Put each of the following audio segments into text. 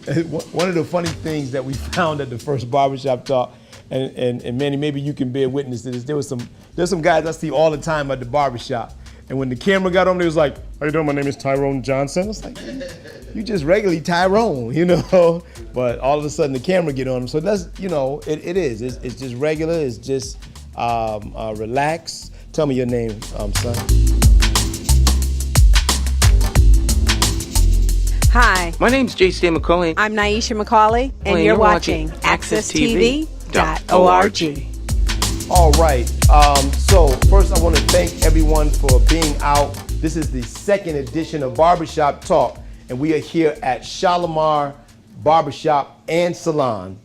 One of the funny things that we found at the first barbershop talk, and Manny, maybe you can bear witness to this. There's some guys I see all the time at the barbershop, and when the camera got on, they was like, "How you doing? My name is Tyrone Johnson." I was like, "You just regularly Tyrone, you know." But all of a sudden the camera get on them, so that's it is. It's just regular. It's just relaxed. Tell me your name, son. Hi, My name's JC McCauley. I'm Naisha McCauley, and you're watching AccessTV.org. All right. So first, I want to thank everyone for being out. This is the second edition of Barbershop Talk, and we are here at Shallimar Barber Shop and Salon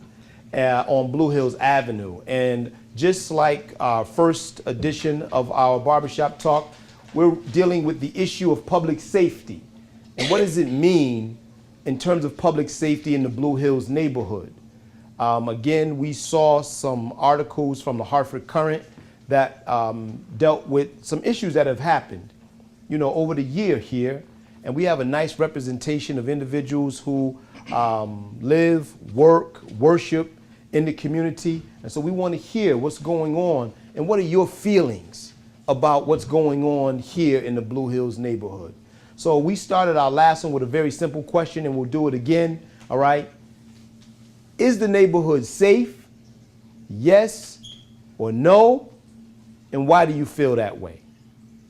on Blue Hills Avenue. And just like our first edition of our Barbershop Talk, we're dealing with the issue of public safety. And what does it mean in terms of public safety in the Blue Hills neighborhood? Again, we saw some articles from the Hartford Courant that dealt with some issues that have happened, over the year here. And we have a nice representation of individuals who live, work, worship in the community. And so we want to hear what's going on and what are your feelings about what's going on here in the Blue Hills neighborhood. So we started our last one with a very simple question, and we'll do it again, all right? Is the neighborhood safe? Yes or no? And why do you feel that way?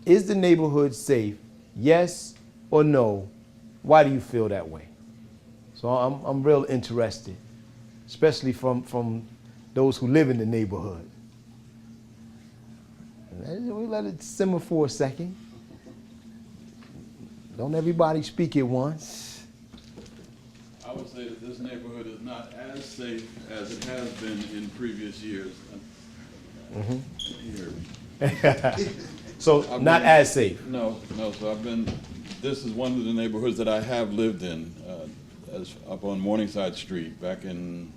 Is the neighborhood safe? Yes or no? Why do you feel that way? So I'm real interested, especially from those who live in the neighborhood. We let it simmer for a second. Don't everybody speak at once. I would say that this neighborhood is not as safe as it has been in previous years. So not as safe. No. So this is one of the neighborhoods that I have lived in, up on Morningside Street back in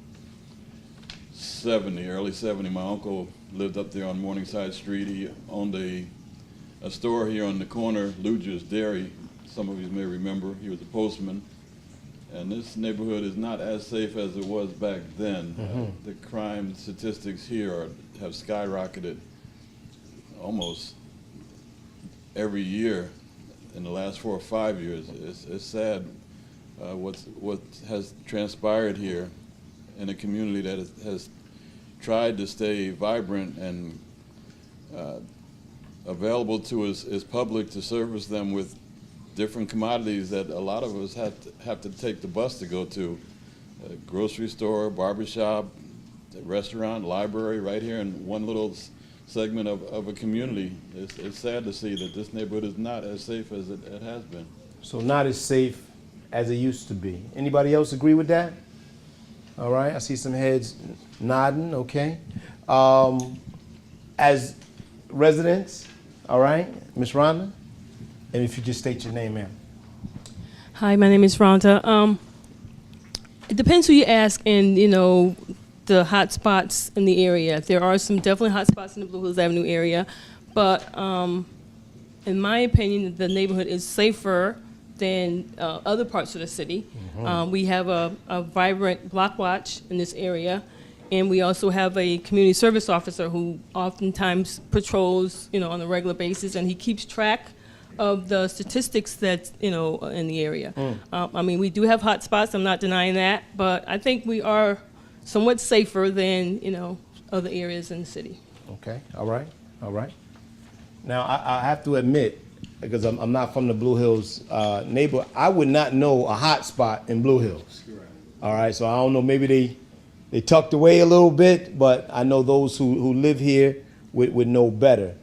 early 70. My uncle lived up there on Morningside Street. He owned a store here on the corner, Luger's Dairy. Some of you may remember, he was a postman. And this neighborhood is not as safe as it was back then. The crime statistics here have skyrocketed almost every year in the last 4 or 5 years. It's sad what has transpired here in a community that has tried to stay vibrant and available to its public to service them with different commodities that a lot of us have to take the bus to go to. A grocery store, barbershop, restaurant, library, right here in one little segment of a community. It's sad to see that this neighborhood is not as safe as it has been. So not as safe as it used to be. Anybody else agree with that? All right, I see some heads nodding, okay. As residents, all right, Ms. Rhonda? And if you just state your name, ma'am. Hi, my name is Rhonda. It depends who you ask and, the hot spots in the area. There are some definitely hot spots in the Blue Hills Avenue area, but in my opinion, the neighborhood is safer than other parts of the city. We have a vibrant block watch in this area, and we also have a community service officer who oftentimes patrols, on a regular basis, and he keeps track of the statistics that in the area. We do have hot spots. I'm not denying that, but I think we are somewhat safer than other areas in the city. Okay. All right. Now I have to admit, because I'm not from the Blue Hills neighborhood, I would not know a hot spot in Blue Hills. Correct. All right. So I don't know. Maybe they tucked away a little bit, but I know those who live here would know better.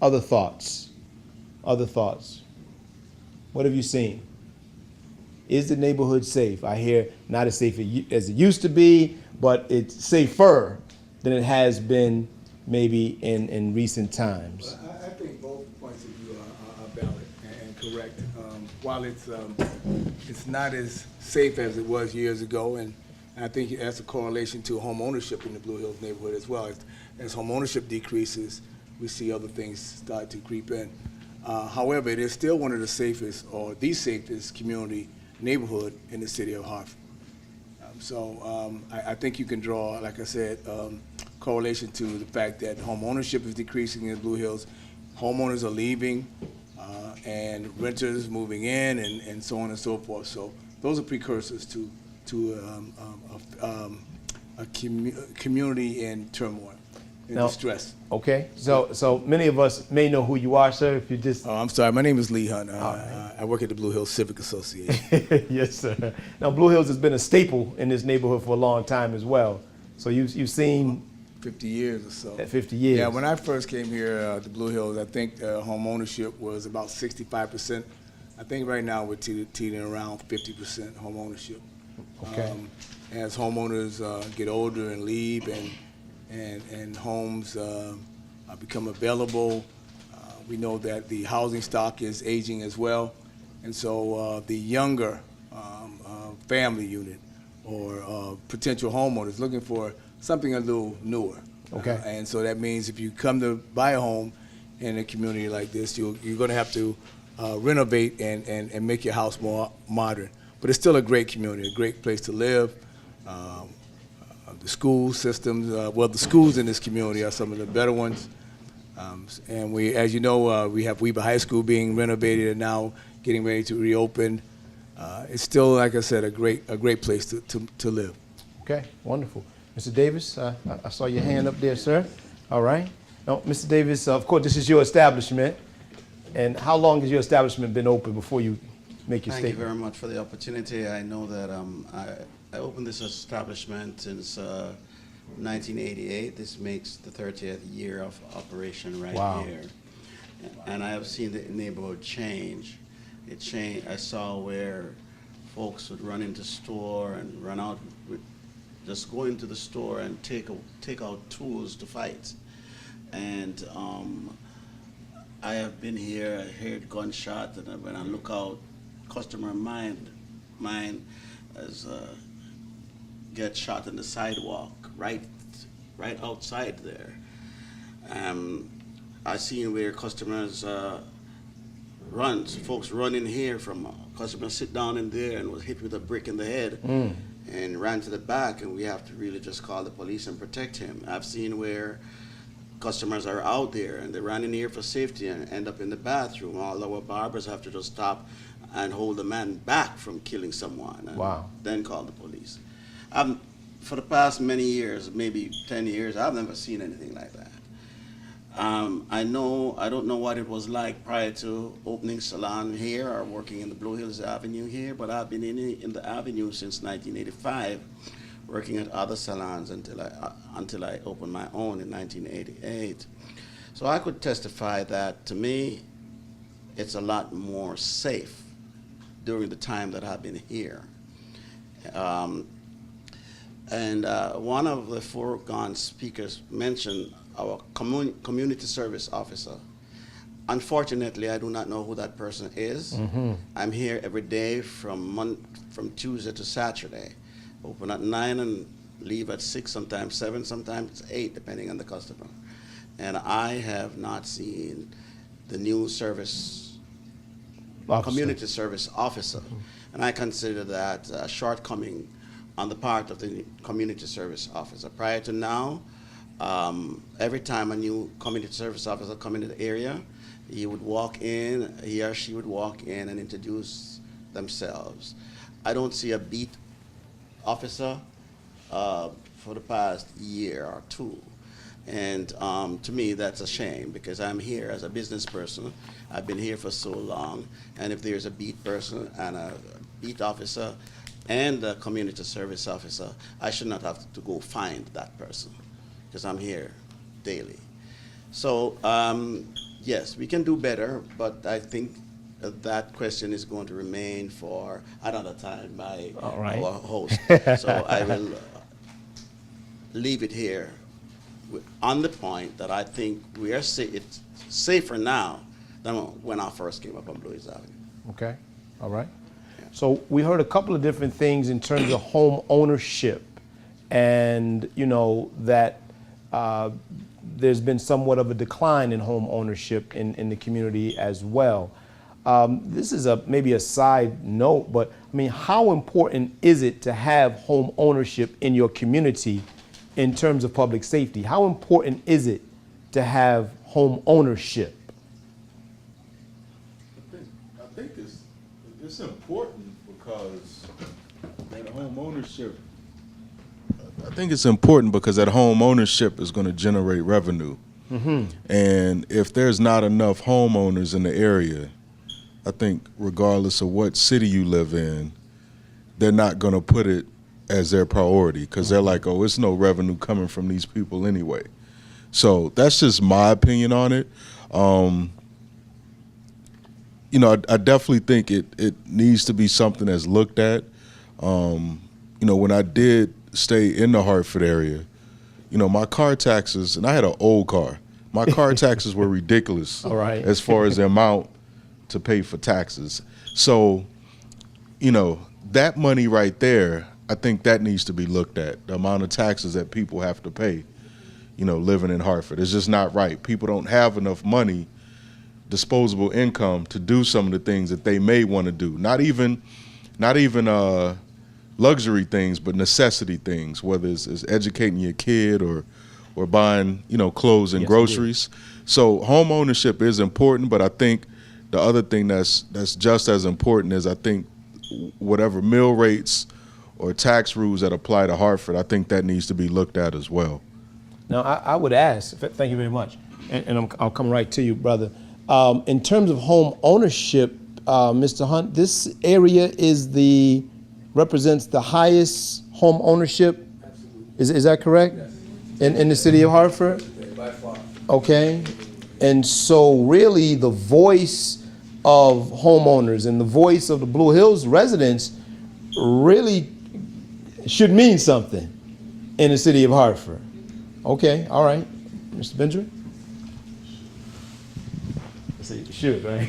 Other thoughts? What have you seen? Is the neighborhood safe? I hear not as safe as it used to be, but it's safer than it has been maybe in recent times. Well, I think both points of view are valid and correct. While it's not as safe as it was years ago, and I think it has a correlation to home ownership in the Blue Hills neighborhood as well. As home ownership decreases, we see other things start to creep in. However, it is still one of the safest, or the safest community neighborhood in the city of Hartford. I think you can draw, like I said, correlation to the fact that home ownership is decreasing in Blue Hills. Homeowners are leaving, and renters moving in, and so on and so forth. So those are precursors to a community in turmoil and distress. Okay, so many of us may know who you are, sir. If you just I'm sorry, my name is Lee Hunt. I work at the Blue Hills Civic Association. yes, sir. Now, Blue Hills has been a staple in this neighborhood for a long time as well. So you've seen 50 years or so. 50 years. Yeah, when I first came here to Blue Hills, I think home ownership was about 65%. I think right now we're teetering around 50% home ownership. Okay. As homeowners get older and leave, and homes become available, we know that the housing stock is aging as well, and so the younger family unit or potential homeowners looking for something a little newer. Okay. And so that means if you come to buy a home in a community like this, you're going to have to renovate and make your house more modern. But it's still a great community, a great place to live. The school systems, the schools in this community are some of the better ones. And we, as you know, we have Weber High School being renovated and now getting ready to reopen. It's still, like I said, a great place to live. Okay, wonderful. Mr. Davis, I saw your hand up there, sir. All right. Now, Mr. Davis, of course, this is your establishment. And how long has your establishment been open before you make your Thank you statement? very much for the opportunity. I know that I opened this establishment since 1988. This makes the 30th year of operation right here. And I have seen the neighborhood change. It changed. I saw where folks would run into store and run out, just go into the store and take out tools to fight. And I have been here, I heard gunshot, and when I look out, customer mine as get shot in the sidewalk, right outside there. I seen where customers folks run in here from customers sit down in there and was hit with a brick in the head and ran to the back, and we have to really just call the police and protect him. I've seen where customers are out there and they run in here for safety and end up in the bathroom. All our barbers have to just stop and hold the man back from killing someone and then call the police. For the past many years, maybe 10 years, I've never seen anything like that. I don't know what it was like prior to opening salon here or working in the Blue Hills Avenue here, but I've been in the Avenue since 1985, working at other salons until I opened my own in 1988. So I could testify that to me, it's a lot more safe during the time that I've been here. One of the foregone speakers mentioned our community service officer. Unfortunately, I do not know who that person is. Mm-hmm. I'm here every day from Tuesday to Saturday. Open at 9 and leave at 6, sometimes 7, sometimes 8, depending on the customer. And I have not seen the new community service officer. Mm-hmm. And I consider that a shortcoming on the part of the community service officer. Prior to now, every time a new community service officer come into the area, he or she would walk in and introduce themselves. I don't see a beat officer for the past year or two. And to me, that's a shame because I'm here as a business person. I've been here for so long. And if there's a beat person and a beat officer and a community service officer, I should not have to go find that person because I'm here daily. So yes, we can do better, but I think that question is going to remain for another time by our host. So I will leave it here on the point that I think we are it's safer now than when I first came up on Blue Hills Avenue. Okay, all right. Yeah. So we heard a couple of different things in terms of home ownership, and you know that there's been somewhat of a decline in home ownership in the community as well. This is maybe a side note, but I mean, how important is it to have home ownership in your community in terms of public safety? How important is it to have home ownership? I think it's important because that home ownership. I think it's important because that home ownership is going to generate revenue, and if there's not enough homeowners in the area, I think regardless of what city you live in, they're not going to put it as their priority because they're like, oh, it's no revenue coming from these people anyway. So that's just my opinion on it. You know, I definitely think it needs to be something that's looked at. You know, when I did stay in the Hartford area, you know, my car taxes, and I had an old car, my car taxes were ridiculous All right. as far as the amount to pay for taxes. So, you know, that money right there, I think that needs to be looked at. The amount of taxes that people have to pay, you know, living in Hartford. It's just not right. People don't have enough money, disposable income, to do some of the things that they may want to do. Not even luxury things, but necessity things, whether it's educating your kid or buying, you know, clothes and groceries. So home ownership is important, but I think the other thing that's just as important is I think whatever mill rates or tax rules that apply to Hartford, I think that needs to be looked at as well. Now, I would ask, thank you very much, and I'll come right to you, brother. In terms of home ownership, Mr. Hunt, this area represents the highest home ownership. Is that correct? Yes. In the city of Hartford? By far. Okay. And so really the voice of homeowners and the voice of the Blue Hills residents really should mean something in the city of Hartford. Okay, all right. Mr. Benjamin? Sure, right?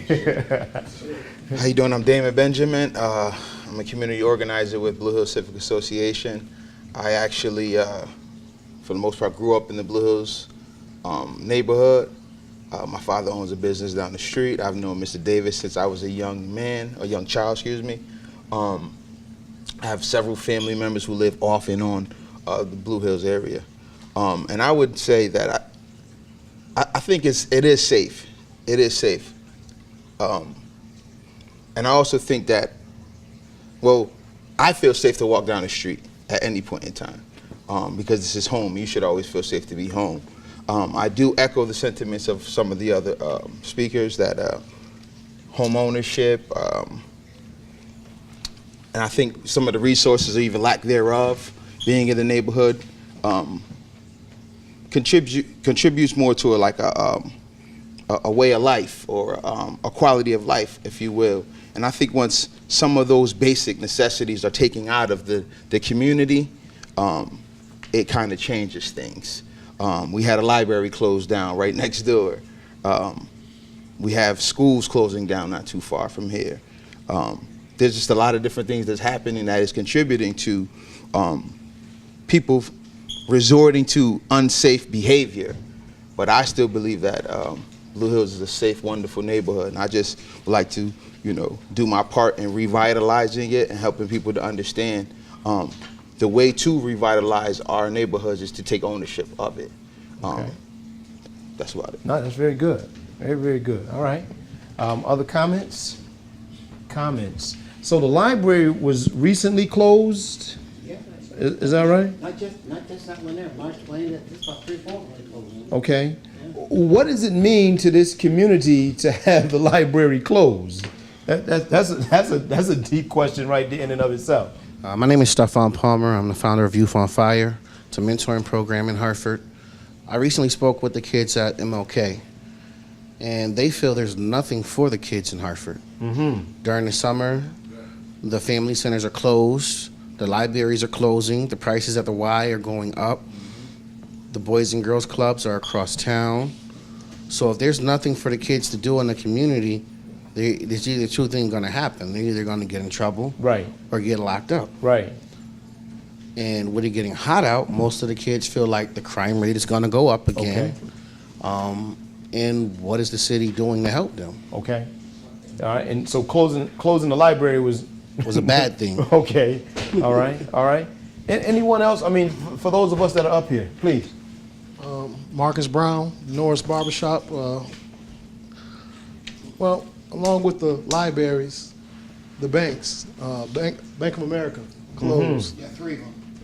How you doing? I'm Damon Benjamin. I'm a community organizer with Blue Hills Civic Association. I actually, for the most part, grew up in the Blue Hills neighborhood. My father owns a business down the street. I've known Mr. Davis since I was a young child, excuse me. I have several family members who live off and on the Blue Hills area. And I would say that I think it is safe. It is safe. And I also think that, well, I feel safe to walk down the street at any point in time because this is home. You should always feel safe to be home. I do echo the sentiments of some of the other speakers that home ownership, and I think some of the resources or even lack thereof, being in the neighborhood, contributes more to a way of life or a quality of life, if you will. And I think once some of those basic necessities are taken out of the community, it kind of changes things. We had a library closed down right next door. We have schools closing down not too far from here. There's just a lot of different things that's happening that is contributing to people resorting to unsafe behavior. But I still believe that Blue Hills is a safe, wonderful neighborhood, and I just would like to, do my part in revitalizing it and helping people to understand the way to revitalize our neighborhoods is to take ownership of it. Okay. That's about it. No, that's very good. Very, very good. All right. Other comments? Comments. So the library was recently closed? Yeah. Is that right? Not just that one there, March 20th, this about 3-4 months closed. Okay. Yeah. What does it mean to this community to have the library closed? That's a deep question right there in and of itself. My name is Stefan Palmer. I'm the founder of Youth on Fire. It's a mentoring program in Hartford. I recently spoke with the kids at MLK, and they feel there's nothing for the kids in Hartford. Mm-hmm. During the summer, the family centers are closed, the libraries are closing, the prices at the Y are going up, the Boys and Girls Clubs are across town. So if there's nothing for the kids to do in the community, there's either two things going to happen. They're either going to get in trouble, right, or get locked up. Right. And with it getting hot out, most of the kids feel like the crime rate is going to go up again. And what is the city doing to help them? Okay. All right. And so closing the library was a bad thing. Okay. All right. All right. And anyone else? I mean, for those of us that are up here, please. Marcus Brown, Norris Barber Shop. Well, along with the libraries, the banks, Bank of America closed. Yeah, 3 of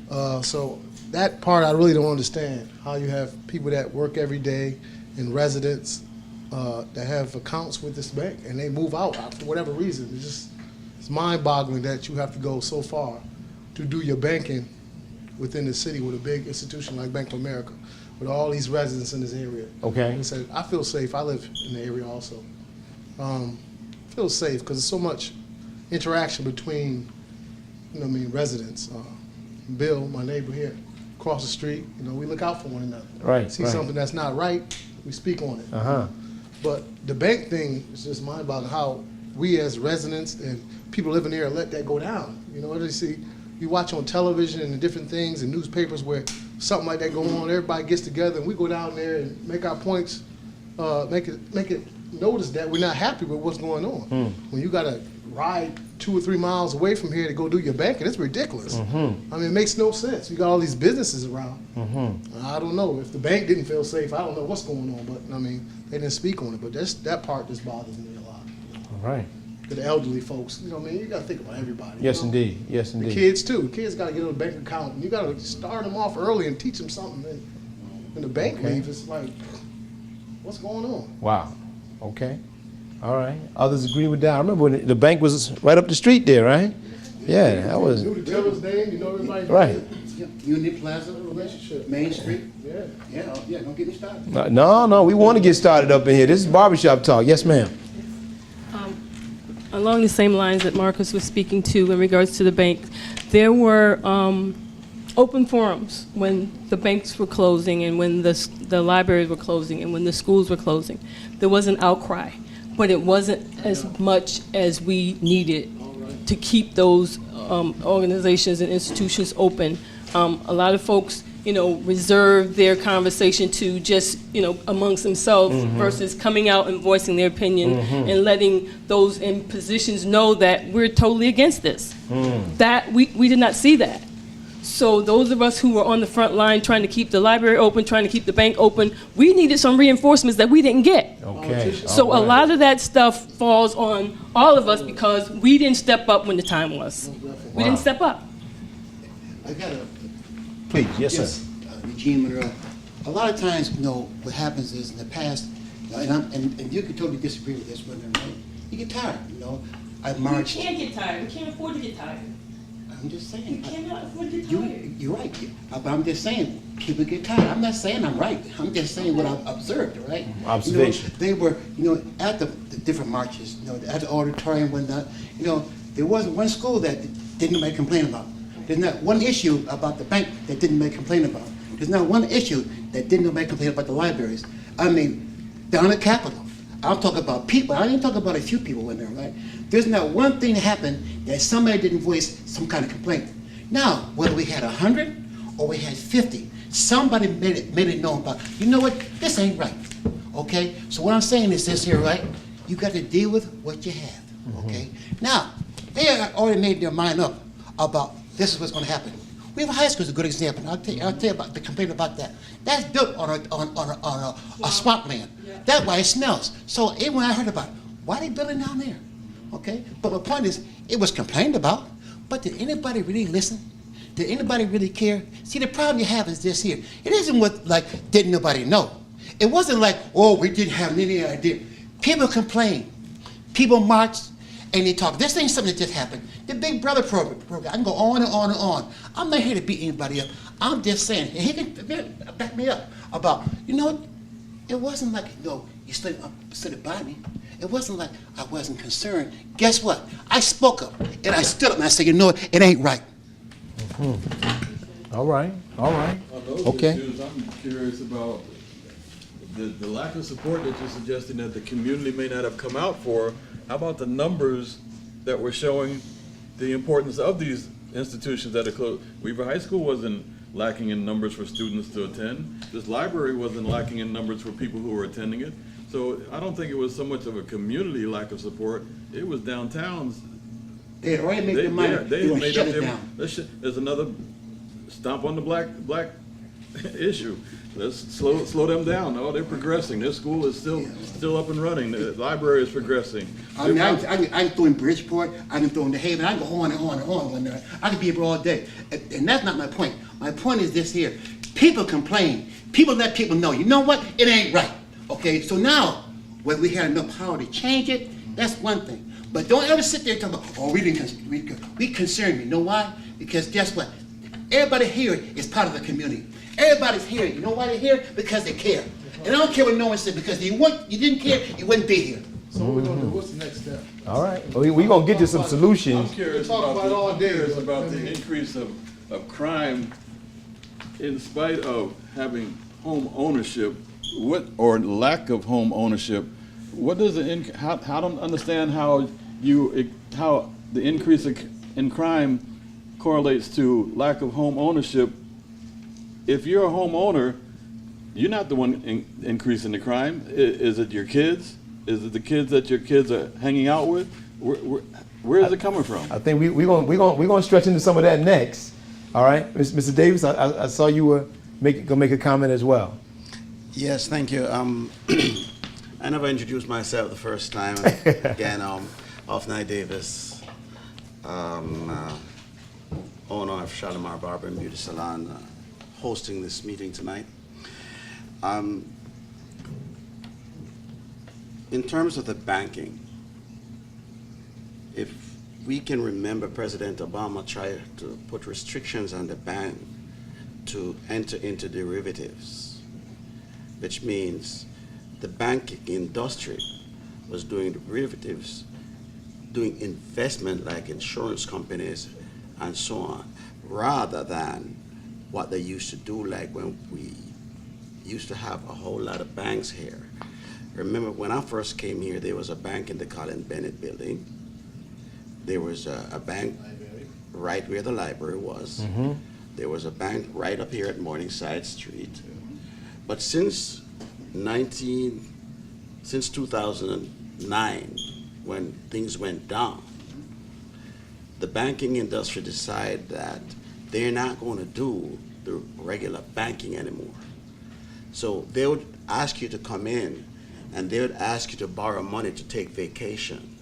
them. So that part I really don't understand, how you have people that work every day and residents that have accounts with this bank and they move out for whatever reason. It's mind-boggling that you have to go so far to do your banking within the city with a big institution like Bank of America, with all these residents in this area. Okay. And so I feel safe. I live in the area also. Feel safe because there's so much interaction between, residents. Bill, my neighbor here, across the street, we look out for one another. Right. See something that's not right, we speak on it. Uh-huh. But the bank thing is just mind-boggling how we as residents and people living there let that go down. You watch on television and the different things and newspapers where something like that go on, everybody gets together and we go down there and make our points, make it notice that we're not happy with what's going on. When you got to ride 2 or 3 miles away from here to go do your banking, it's ridiculous. I mean, it makes no sense. You got all these businesses around. I don't know. If the bank didn't feel safe, I don't know what's going on, but they didn't speak on it. But that part just bothers me a lot. All right. The elderly folks, you got to think about everybody. Yes, indeed. Yes, indeed. The kids, too. The kids got to get on a bank account. And you got to start them off early and teach them something. And the bank leave, it's like, what's going on? Wow. Okay. All right. Others agree with that. I remember when the bank was right up the street there, right? Yeah, that was. You knew the teller's name, everybody. Right. Unity Plaza, Relationship. Main Street. Yeah. Don't get me started. No, we want to get started up in here. This is Barber Shop Talk. Yes, ma'am. Along the same lines that Marcus was speaking to in regards to the bank, there were open forums when the banks were closing and when the libraries were closing and when the schools were closing. There was an outcry, but it wasn't as much as we needed to keep those organizations and institutions open. A lot of folks, reserve their conversation to just, amongst themselves versus coming out and voicing their opinion and letting those in positions know that we're totally against this. That we did not see that. So those of us who were on the front line trying to keep the library open, trying to keep the bank open, we needed some reinforcements that we didn't get. Okay. So a lot of that stuff falls on all of us because we didn't step up when the time was. We didn't step up. I got a Please, yes, sir. Eugene Monroe. A lot of times, what happens is in the past, and you can totally disagree with this, but right? You get tired. I marched. We can't get tired. We can't afford to get tired. I'm just saying. You cannot afford to get tired. You're right. But I'm just saying, people get tired. I'm not saying I'm right. I'm just saying what I've observed, right? Observation. They were, at the different marches, at the auditorium and whatnot, there wasn't one school that didn't make complain about. There's not one issue about the bank that didn't make complaint about. There's not one issue that didn't make complaint about the libraries. I mean, down at Capitol, I'm talking about people. I ain't talking about a few people in there, right? There's not one thing that happened that somebody didn't voice some kind of complaint. Now, whether we had 100 or we had 50, somebody made it known about, you know what, this ain't right, okay? So what I'm saying is this here, right? You got to deal with what you have, okay? Now, they already made their mind up about this is what's going to happen. We have a high school is a good example. I'll tell you about the complaint about that. That's built on a swampland. That's why it smells. So when I heard about it, why are they building down there? Okay? But my point is, it was complained about, but did anybody really listen? Did anybody really care? See, the problem you have is this here. It isn't what, didn't nobody know. It wasn't like, oh, we didn't have any idea. People complained. People marched. And they talk. This ain't something that just happened. The Big Brother program. I can go on and on and on. I'm not here to beat anybody up. I'm just saying, and he can back me up about, it wasn't like, you stood by me. It wasn't like I wasn't concerned. Guess what? I spoke up, and I stood up, and I said, it ain't right. All right. On those Okay. issues, I'm curious about the lack of support that you're suggesting that the community may not have come out for. How about the numbers that were showing the importance of these institutions that are closed. Weaver High School wasn't lacking in numbers for students to attend. This library wasn't lacking in numbers for people who were attending it. So I don't think it was so much of a community lack of support. It was downtown's. They had already made their mind. They They were made shut up it their. down. There's another stomp on the black issue. Let's slow them down. No, they're progressing. Their school is still up and running. The library is progressing. I mean, I can throw in Bridgeport, I can throw in the Haven, I can go on and on and on when I can be here all day. And that's not my point. My point is this here. People complain. People let people know, you know what? It ain't right. Okay, so now, whether we had enough power to change it, that's one thing. But don't ever sit there and talk about, oh, we concern you. You know why? Because guess what? Everybody here is part of the community. Everybody's here. You know why they're here? Because they care. And I don't care what no one said, because you didn't care, you wouldn't be here. So what we're gonna do, what's the next step? All right. Well, we're going to get you some solutions. I'm curious about the increase of crime in spite of having home ownership, or lack of home ownership. What does how I don't understand how the increase in crime correlates to lack of home ownership. If you're a homeowner, you're not the one increasing the crime. Is it your kids? Is it the kids that your kids are hanging out with? Where is it coming from? I think we're going to stretch into some of that next. All right, Mr. Davis, I saw you were going to make a comment as well. Yes, thank you. I never introduced myself the first time. Again, Ofnai Davis, owner of Shallimar Barber Beauty Salon, hosting this meeting tonight. In terms of the banking, if we can remember, President Obama tried to put restrictions on the bank to enter into derivatives, which means the banking industry was doing derivatives, doing investment like insurance companies and so on, rather than what they used to do, like when we used to have a whole lot of banks here. Remember, when I first came here, there was a bank in the Colin Bennett building. There was a bank right where the library was. Mm-hmm. There was a bank right up here at Morningside Street. But since 2009, when things went down, the banking industry decided that they're not going to do the regular banking anymore. So they would ask you to come in, and they would ask you to borrow money to take vacation.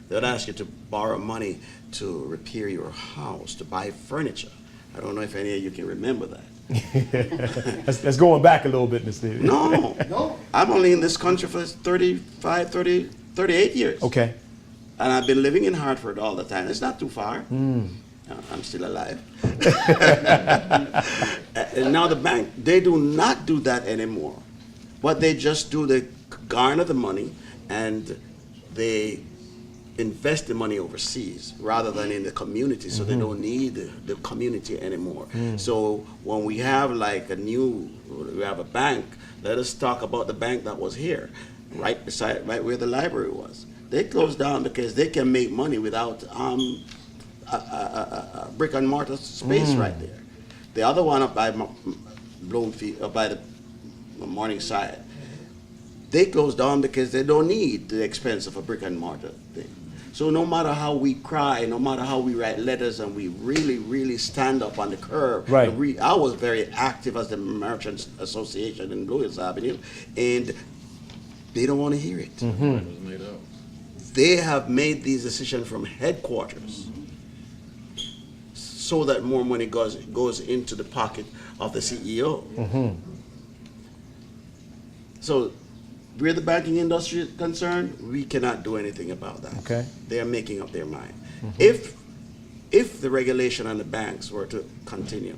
They would ask you to borrow money to repair your house, to buy furniture. I don't know if any of you can remember that. That's going back a little bit, Mr. Davis. No. I'm only in this country for 38 years. Okay. And I've been living in Hartford all the time. It's not too far. I'm still alive. And now the bank, they do not do that anymore. What they just do, they garner the money and they invest the money overseas rather than in the community, so they don't need the community anymore. So when we have like we have a bank, let us talk about the bank that was here, right where the library was. They closed down because they can make money without a brick and mortar space right there. The other one up by Bloomfield, up by the Morningside, they closed down because they don't need the expense of a brick and mortar thing. So no matter how we cry, no matter how we write letters, and we really, really stand up on the curb. Right. I was very active as the Merchants Association in Blue Hills Avenue, and they don't want to hear it. They have made these decisions from headquarters so that more money goes into the pocket of the CEO. So where the banking industry is concerned, we cannot do anything about that. Okay. They are making up their mind. If the regulation on the banks were to continue,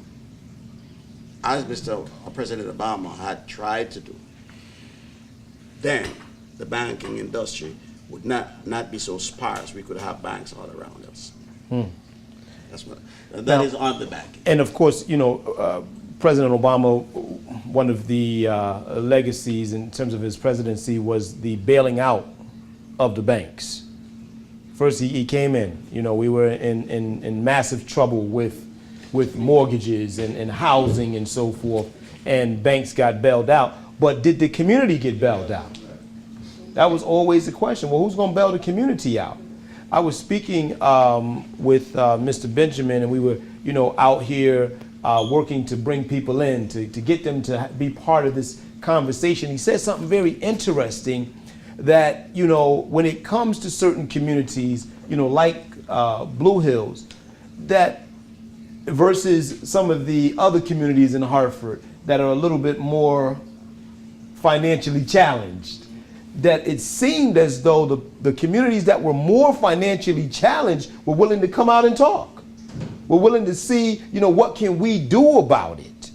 as Mr. President Obama had tried to do, then the banking industry would not be so sparse. We could have banks all around us. That's what. That is on the banking. And of course, President Obama, one of the legacies in terms of his presidency was the bailing out of the banks First, he came in. You know, we were in massive trouble with mortgages and housing and so forth, and banks got bailed out. But did the community get bailed out? That was always the question. Well, who's going to bail the community out? I was speaking with Mr. Benjamin, and we were, you know, out here working to bring people in, to get them to be part of this conversation. He said something very interesting, that, you know, when it comes to certain communities, you know, like Blue Hills, that versus some of the other communities in Hartford that are a little bit more financially challenged, that it seemed as though the communities that were more financially challenged were willing to come out and talk. We're willing to see, you know, what can we do about it?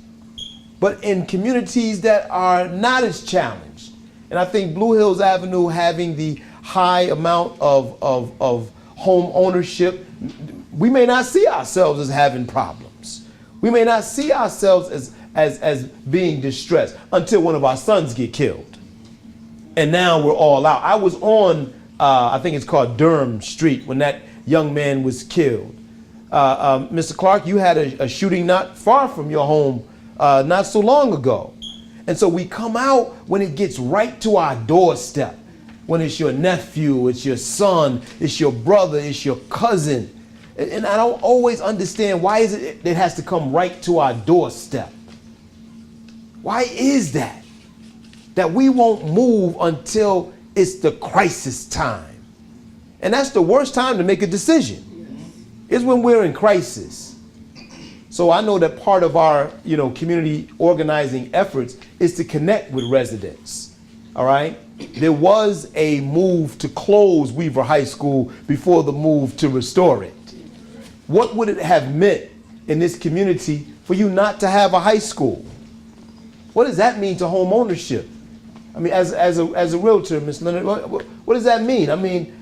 But in communities that are not as challenged, and I think Blue Hills Avenue having the high amount of home ownership, we may not see ourselves as having problems. We may not see ourselves as being distressed until one of our sons get killed. And now we're all out. I was on, I think it's called Durham Street, when that young man was killed. Mr. Clark, you had a shooting not far from your home not so long ago. And so we come out when it gets right to our doorstep, when it's your nephew, it's your son, it's your brother, it's your cousin. And I don't always understand, why is it has to come right to our doorstep? Why is that? That we won't move until it's the crisis time. And that's the worst time to make a decision, is when we're in crisis. So I know that part of our, you know, community organizing efforts is to connect with residents, all right? There was a move to close Weaver High School before the move to restore it. What would it have meant in this community for you not to have a high school? What does that mean to home ownership? I mean, as a realtor, Ms. Leonard, what does that mean? I mean,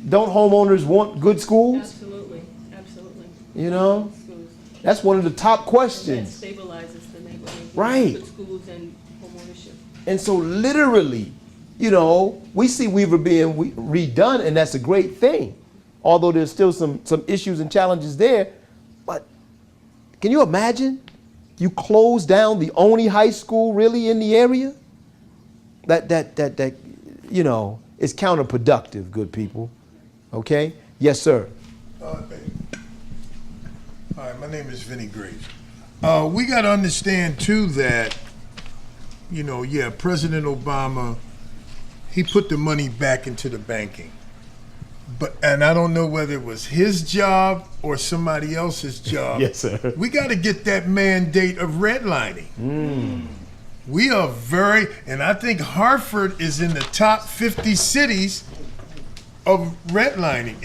don't homeowners want good schools? Absolutely, absolutely. You know? That's one of the top questions. That stabilizes the neighborhood. Right. Good schools and homeownership. And so literally, you know, we see Weaver being redone, and that's a great thing. Although there's still some issues and challenges there. But can you imagine? You close down the only high school really in the area? That you know, is counterproductive, good people. Okay? Yes, sir. Hi, my name is Vinnie Graves. We got to understand, too, that, you know, yeah, President Obama, he put the money back into the banking. And I don't know whether it was his job or somebody else's job. Yes, sir. We got to get that mandate of redlining. We are and I think Hartford is in the top 50 cities of redlining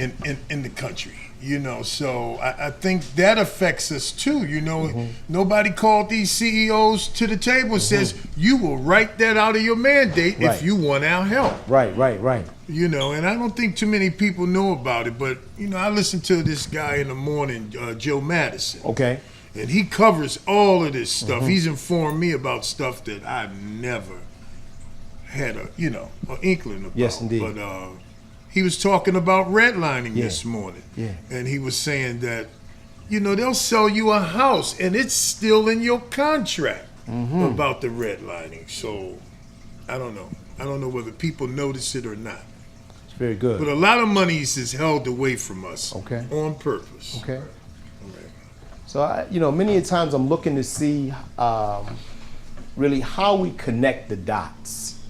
in the country. You know, so I think that affects us too. You know, nobody called these CEOs to the table and says, you will write that out of your mandate if you want our help. Right. You know, and I don't think too many people know about it, but, you know, I listen to this guy in the morning, Joe Madison. Okay. And he covers all of this stuff. He's informed me about stuff that I've never had an inkling about. Yes, indeed. But he was talking about redlining this morning. Yeah. And he was saying that, you know, they'll sell you a house and it's still in your contract about the redlining. So I don't know. I don't know whether people notice it or not. It's very good. But a lot of monies is held away from us on purpose. Okay. So, you know, many times I'm looking to see really how we connect the dots.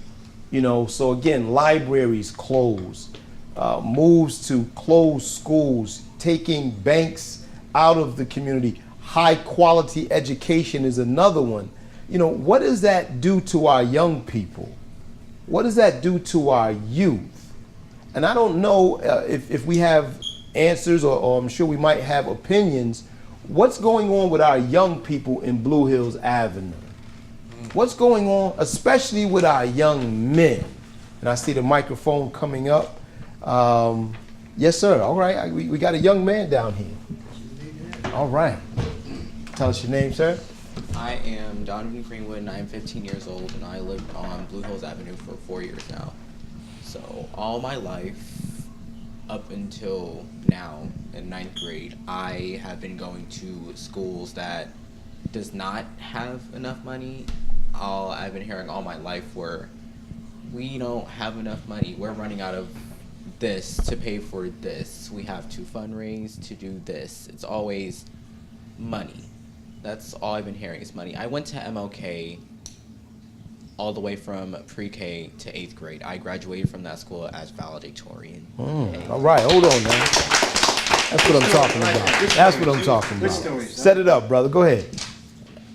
You know, so again, libraries close, moves to close schools, taking banks out of the community. High quality education is another one. You know, what does that do to our young people? What does that do to our youth? And I don't know if we have answers, or I'm sure we might have opinions. What's going on with our young people in Blue Hills Avenue? What's going on, especially with our young men? And I see the microphone coming up. Yes, sir. All right. We got a young man down here. All right. Tell us your name, sir. I am Donovan Greenwood, and I am 15 years old, and I lived on Blue Hills Avenue for 4 years now. So all my life, up until now in 9th grade, I have been going to schools that does not have enough money. I've been hearing all my life where we don't have enough money. We're running out of this to pay for this. We have to fundraise to do this. It's always money. That's all I've been hearing is money. I went to MLK all the way from pre-K to 8th grade. I graduated from that school as valedictorian. All right, hold on now. That's what I'm talking about. That's what I'm talking about. Set it up, brother. Go ahead.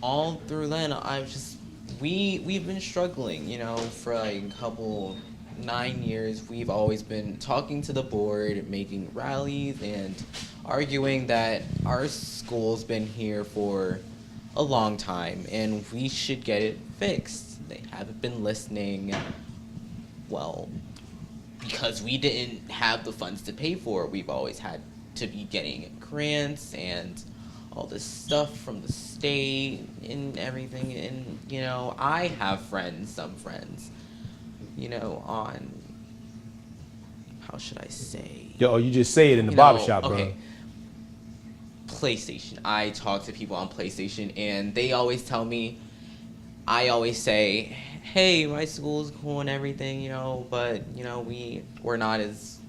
All through then, we've been struggling, for like a couple 9 years. We've always been talking to the board, making rallies, and arguing that our school's been here for a long time and we should get it fixed. They haven't been listening. Well, because we didn't have the funds to pay for it, we've always had to be getting grants and all this stuff from the state and everything. And, I have some friends, on, how should I say? Yo, you just say it in the barbershop, bro. Okay. PlayStation. I talk to people on PlayStation and they always tell me, I always say, hey, my school's cool and everything, but, we're not as,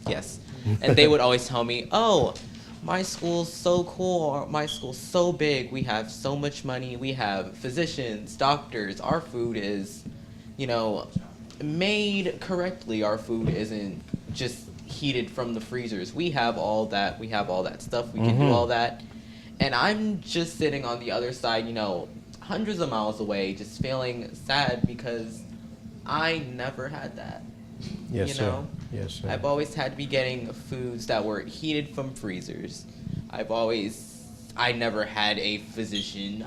yes. And they would always tell me, oh, my school's so cool, or my school's so big, we have so much money, we have physicians, doctors, our food is, made correctly. Our food isn't just heated from the freezers. We have all that stuff, we can do all that. And I'm just sitting on the other side, hundreds of miles away, just feeling sad because I never had that. Yes, sir. Yes, sir. I've always had to be getting foods that were heated from freezers. I never had a physician.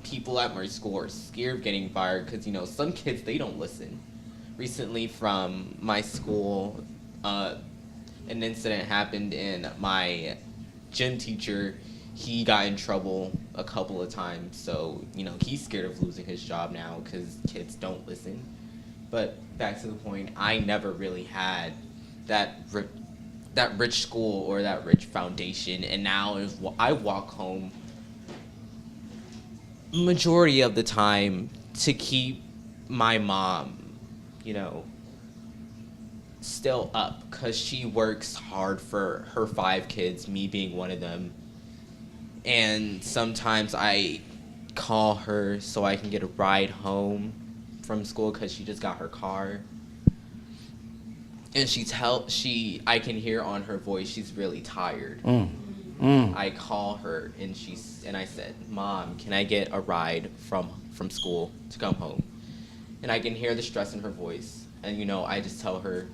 People at my school are scared of getting fired because, some kids, they don't listen. Recently from my school, an incident happened and my gym teacher, he got in trouble a couple of times. So, he's scared of losing his job now because kids don't listen. But back to the point, I never really had that rich school or that rich foundation, and now I walk home majority of the time to keep my mom, still up, because she works hard for her 5 kids, me being one of them. And sometimes I call her so I can get a ride home from school because she just got her car. And I can hear on her voice she's really tired. I call her and I said, Mom, can I get a ride from school to come home? And I can hear the stress in her voice. And I just tell her,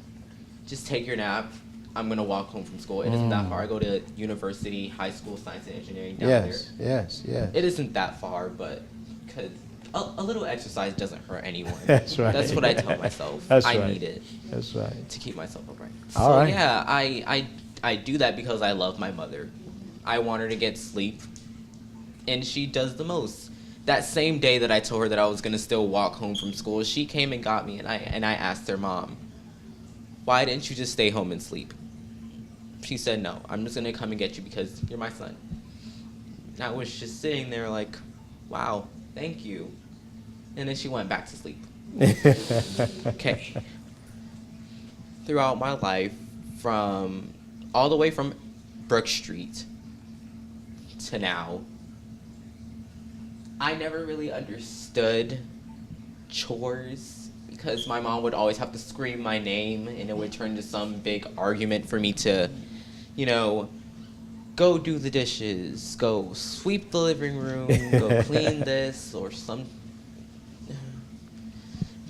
just take your nap. I'm gonna walk home from school. It isn't that far. I go to university, high school, science and engineering down there. Yes. It isn't that far, but because a little exercise doesn't hurt anyone. That's right. That's what I tell myself. That's I right. need it. That's right. To keep myself upright. All right. Yeah, I do that because I love my mother. I want her to get sleep, and she does the most. That same day that I told her that I was gonna still walk home from school, she came and got me, and I asked her, Mom, why didn't you just stay home and sleep? She said, no, I'm just gonna come and get you because you're my son. And I was just sitting there like, wow, thank you. And then she went back to sleep. Okay. Throughout my life, all the way from Brook Street to now, I never really understood chores because my mom would always have to scream my name and it would turn into some big argument for me to, go do the dishes, go sweep the living room, go clean this or some.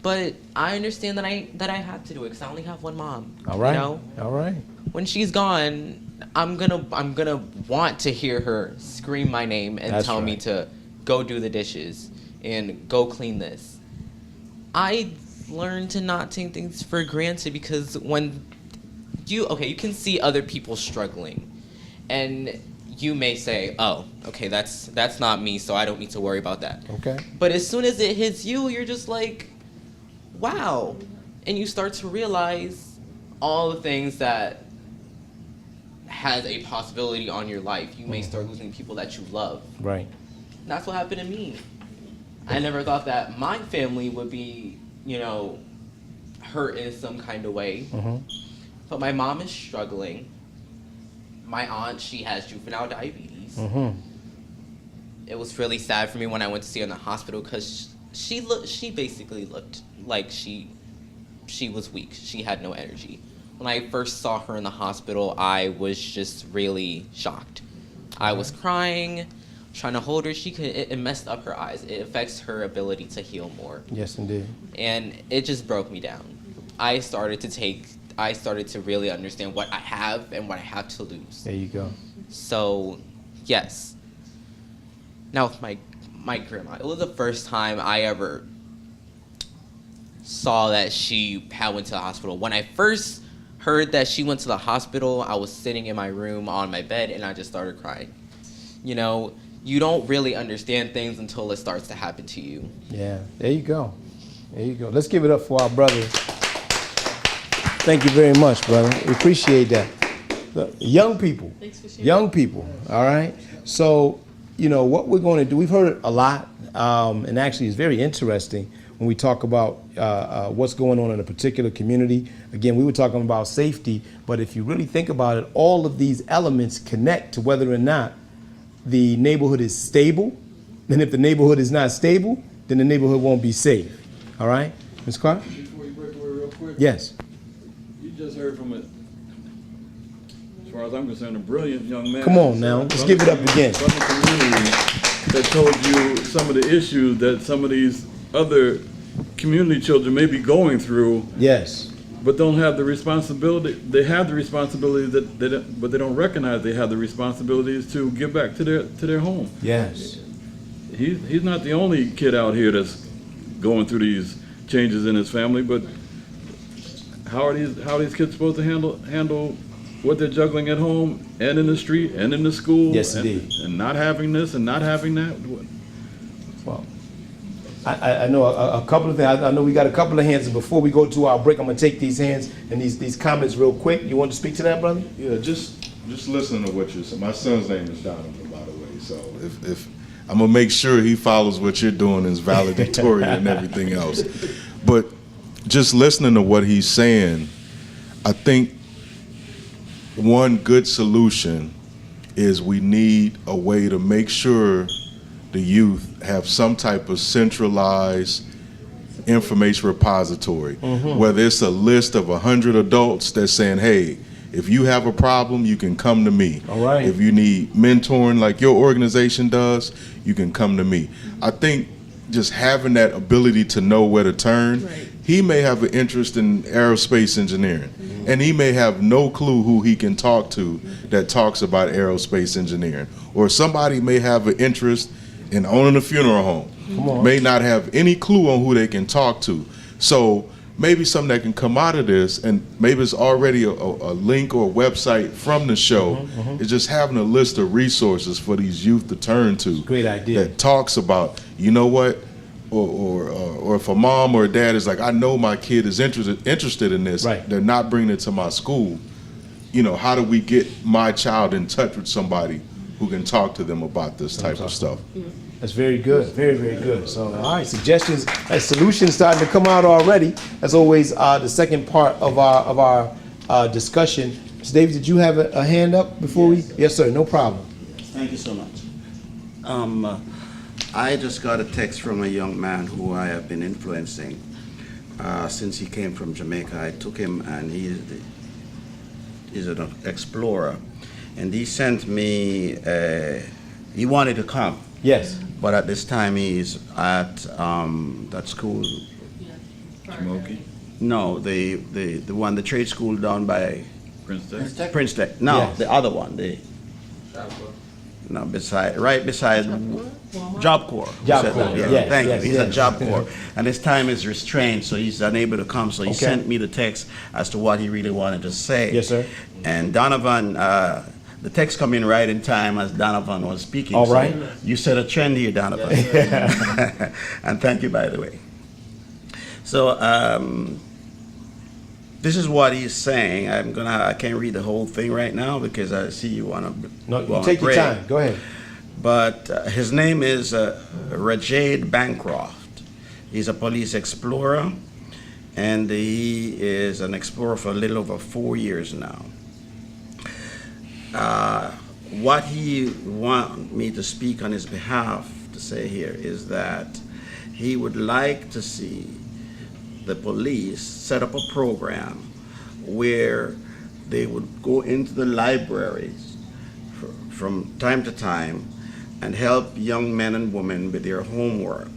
But I understand that I have to do it because I only have one mom. All right. All right. When she's gone, I'm gonna want to hear her scream my name and tell me to go do the dishes and go clean this. I learned to not take things for granted because when you can see other people struggling, and you may say, oh, okay, that's not me, so I don't need to worry about that. Okay. But as soon as it hits you, you're just like, wow. And you start to realize all the things that has a possibility on your life. You may start losing people that you love. Right. And that's what happened to me. I never thought that my family would be, you know, hurt in some kind of way. But my mom is struggling. My aunt, she has juvenile diabetes. It was really sad for me when I went to see her in the hospital because she basically looked like she was weak. She had no energy. When I first saw her in the hospital, I was just really shocked. I was crying, trying to hold her. It messed up her eyes. It affects her ability to heal more. Yes, indeed. And it just broke me down. I started to really understand what I have and what I have to lose. There you go. So, yes. Now with my grandma, it was the first time I ever saw that she had went to the hospital. When I first heard that she went to the hospital, I was sitting in my room on my bed and I just started crying. You know, you don't really understand things until it starts to happen to you. Yeah, there you go. There you go. Let's give it up for our brother. Thank you very much, brother. We appreciate that. Look, young people. Thanks for sharing. Young people, all right? So, you know, what we're going to do, we've heard it a lot, and actually it's very interesting when we talk about what's going on in a particular community. Again, we were talking about safety, but if you really think about it, all of these elements connect to whether or not the neighborhood is stable. And if the neighborhood is not stable, then the neighborhood won't be safe. All right? Ms. Clark? Before you break away real quick. Yes. You just heard from it. As far as I'm concerned, a brilliant young man. Come on now, let's give it up again. From the community that told you some of the issues that some of these other community children may be going through. Yes. But don't have the responsibility. They have the responsibility but they don't recognize they have the responsibilities to give back to their home. Yes. He's not the only kid out here that's going through these changes in his family. But how are these kids supposed to handle what they're juggling at home and in the street and in the school? Yes, indeed. And not having this and not having that. Well, I know a couple of things. I know we got a couple of hands, and before we go to our break, I'm going to take these hands and these comments real quick. You want to speak to that, brother? Yeah, just listening to what you're saying. My son's name is Donovan, by the way. So if I'm gonna make sure he follows what you're doing is valedictorian and everything else. But just listening to what he's saying, I think one good solution is we need a way to make sure the youth have some type of centralized information repository, whether it's a list of 100 adults that's saying, hey, if you have a problem, you can come to me. All right. If you need mentoring like your organization does, you can come to me. I think just having that ability to know where to turn. Right. He may have an interest in aerospace engineering, and he may have no clue who he can talk to that talks about aerospace engineering. Or somebody may have an interest in owning a funeral home, may not have any clue on who they can talk to. So maybe something that can come out of this, and maybe it's already a link or a website from the show, is just having a list of resources for these youth to turn to. Great idea. That talks about, you know what, or if a mom or a dad is like, I know my kid is interested in this, right. They're not bringing it to my school. You know, how do we get my child in touch with somebody who can talk to them about this type of stuff? That's very good, very, very good. So, all right, suggestions, solutions starting to come out already. As always, the second part of our discussion. Mr. Davis, did you have a hand up before we? Yes, sir, no problem. Thank you so much. I just got a text from a young man who I have been influencing since he came from Jamaica. I took him, and he's an explorer, and he sent me. He wanted to come. Yes. But at this time he's at that school. Smoky? No, the one, the trade school down by Prince Tech? Prince Tech. No, Yes. the other one. Right beside Job Corps. Job Said Corps, that, yeah. yes, Thank yes, you. He's yes. at Job Corps, and his time is restrained, so he's unable to come. So he sent me the text as to what he really wanted to say. Yes, sir. And Donovan, the text come in right in time as Donovan was speaking. All right. So you set a trend here, Donovan. And thank you, by the way. So This is what he's saying. I can't read the whole thing right now because I see you want to. No, you take your time. Go ahead. But his name is Rajade Bancroft. He's a police explorer, and he is an explorer for a little over 4 years now. What he wants me to speak on his behalf to say here is that he would like to see the police set up a program where they would go into the libraries from time to time and help young men and women with their homework.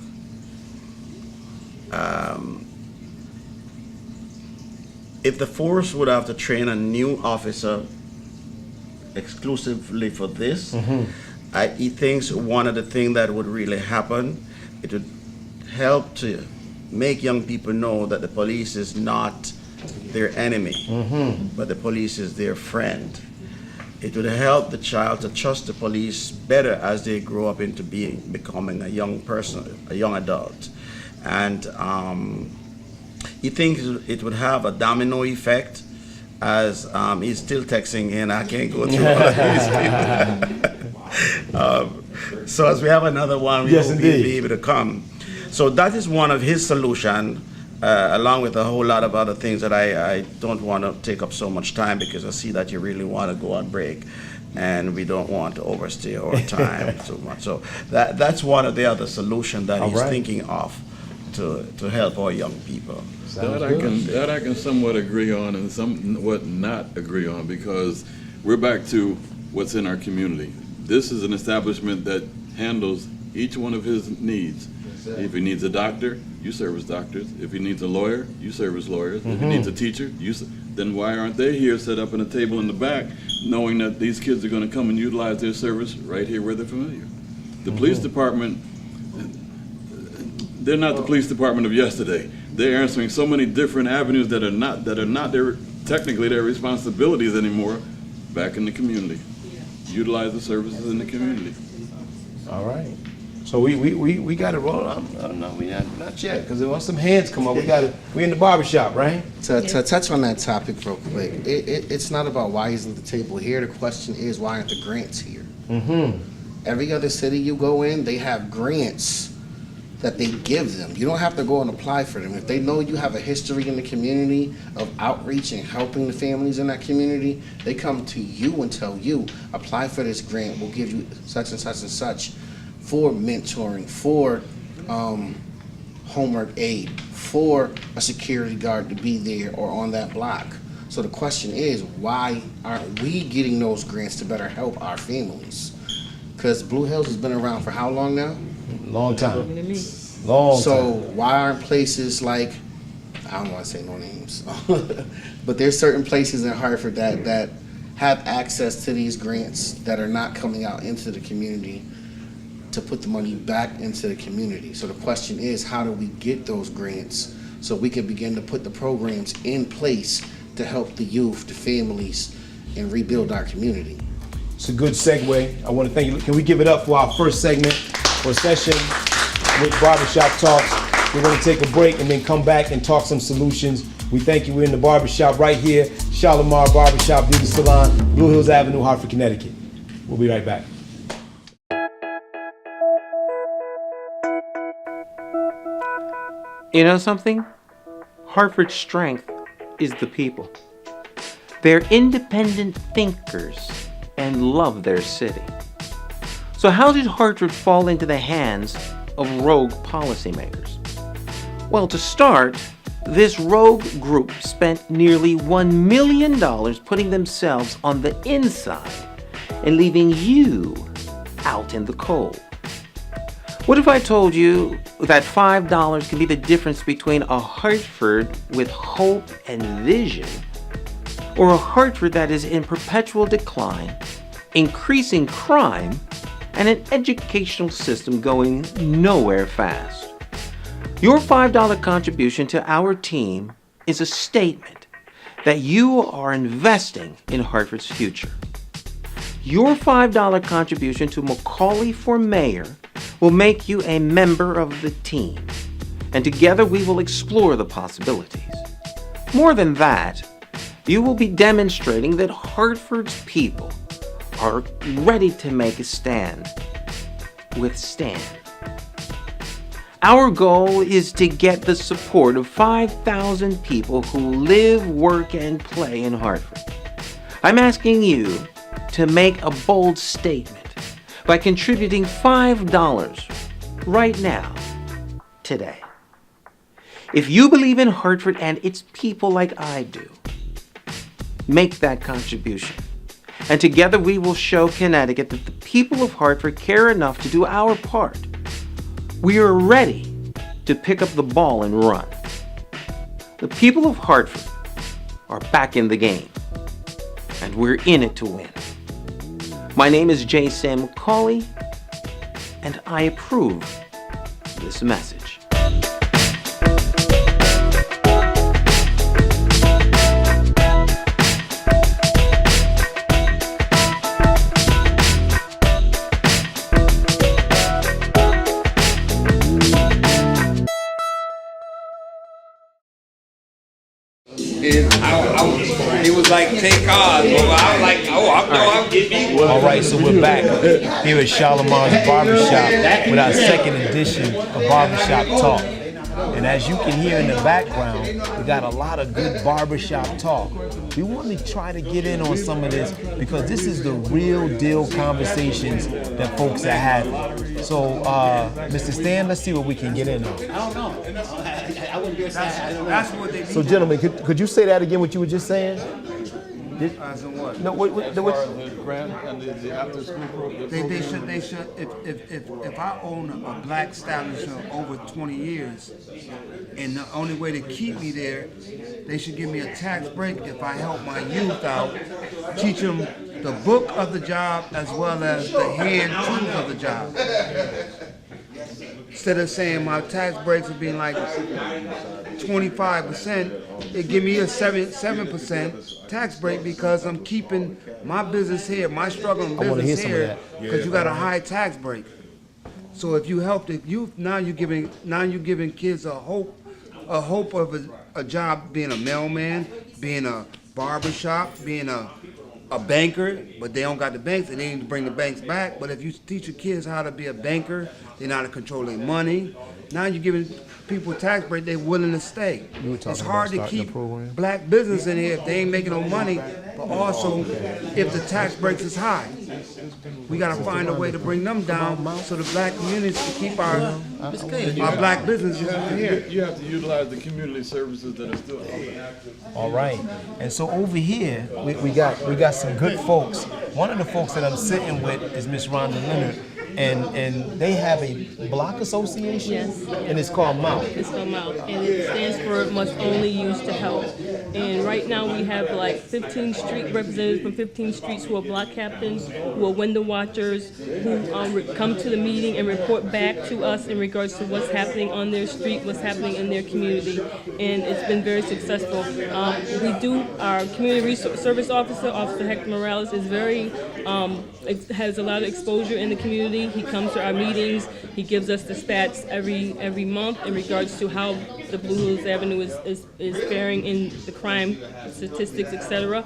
If the force would have to train a new officer exclusively for this, he thinks one of the things that would really happen, it would help to make young people know that the police is not their enemy, but the police is their friend. It would help the child to trust the police better as they grow up into becoming a young person, a young adult. And he thinks it would have a domino effect, as he's still texting in. I can't go through all of these. So as we have another one, we will be able to come. So that is one of his solutions, along with a whole lot of other things that I don't want to take up so much time because I see that you really want to go on break, and we don't want to overstay our time too much. So that's one of the other solutions that he's thinking of to help our young people. That I can somewhat agree on and somewhat not agree on, because we're back to what's in our community. This is an establishment that handles each one of his needs. If he needs a doctor, you service doctors. If he needs a lawyer, you service lawyers. If he needs a teacher, then why aren't they here set up in a table in the back, knowing that these kids are going to come and utilize their service right here where they're familiar? The police department, they're not the police department of yesterday. They're answering so many different avenues that are not technically their responsibilities anymore back in the community. Utilize the services in the community. All right. So we got to roll. No, we not yet, because there was some hands come up. We in the barbershop, right? To touch on that topic real quick, it's not about why isn't the table here. The question is, why aren't the grants here? Every other city you go in, they have grants that they give them. You don't have to go and apply for them. If they know you have a history in the community of outreach and helping the families in that community, they come to you and tell you, apply for this grant. We'll give you such and such and such for mentoring, for homework aid, for a security guard to be there or on that block. So the question is, why aren't we getting those grants to better help our families? Because Blue Hills has been around for how long now? Long time. So why aren't places like, I don't want to say no names, but there's certain places in Hartford that have access to these grants that are not coming out into the community to put the money back into the community? So the question is, how do we get those grants so we can begin to put the programs in place to help the youth, the families, and rebuild our community? It's a good segue. I want to thank you. Can we give it up for our first segment or session with Barber Shop Talks? We're going to take a break and then come back and talk some solutions. We thank you. We're in the barbershop right here, Shallimar Barber Shop Beauty Salon, Blue Hills Avenue, Hartford, Connecticut. We'll be right back. You know something? Hartford's strength is the people. They're independent thinkers and love their city. So how did Hartford fall into the hands of rogue policymakers? Well, to start, this rogue group spent nearly $1 million putting themselves on the inside and leaving you out in the cold. What if I told you that $5 can be the difference between a Hartford with hope and vision, or a Hartford that is in perpetual decline, increasing crime, and an educational system going nowhere fast? Your $5 contribution to our team is a statement that you are investing in Hartford's future. Your $5 contribution to McCauley for mayor will make you a member of the team, and together we will explore the possibilities. More than that, you will be demonstrating that Hartford's people are ready to make a stand with Stan. Our goal is to get the support of 5,000 people who live, work, and play in Hartford. I'm asking you to make a bold statement by contributing $5 right now, today. If you believe in Hartford and its people like I do, make that contribution. And together we will show Connecticut that the people of Hartford care enough to do our part. We are ready to pick up the ball and run. The people of Hartford are back in the game, and we're in it to win. My name is J. Sam McCauley, and I approve this message. It was like take cars. I was like, I'll get me one. All right, so we're back here at Shallimar's Barber Shop with our second edition of Barber Shop Talk. And as you can hear in the background, we got a lot of good barbershop talk. We want to try to get in on some of this because this is the real deal conversations that folks are having. So, Mr. Stan, let's see what we can get in on. I don't know. I wouldn't be That's what they need. So, gentlemen, could you say that again, what you were just saying? So what? No, The grant and the after school program. They should. If I own a black establishment over 20 years, and the only way to keep me there, they should give me a tax break if I help my youth out, teach them the book of the job as well as the hand tools of the job. Instead of saying my tax breaks would be like 25%, it give me a 7% tax break because I'm keeping my business here, my struggling business here, because you got a high tax break. So if you help the youth, now you're giving kids a hope of a job, being a mailman, being a barbershop, being a banker, but they don't got the banks, and they need to bring the banks back. But if you teach your kids how to be a banker, they know how to control their money. Now you're giving people a tax break, they're willing to stay. It's hard to keep black business in here if they ain't making no money, but also if the tax breaks is high. We got to find a way to bring them down so the black communities can keep our black businesses here. You have to utilize the community services that are still open. All right, and so over here we got some good folks. One of the folks that I'm sitting with is Miss Rhonda Leonard, and they have a block association. Yes. And it's called MOUT. It's called MOUT, and it stands for Must Only Use to Help. And right now we have like 15 street representatives from 15 streets who are block captains, who are window watchers, who come to the meeting and report back to us in regards to what's happening on their street, what's happening in their community. And it's been very successful. Our community resource service officer, Officer Hector Morales, is very, has a lot of exposure in the community. He comes to our meetings. He gives us the stats every month in regards to how the Blue Hills Avenue is faring in the crime statistics, etc.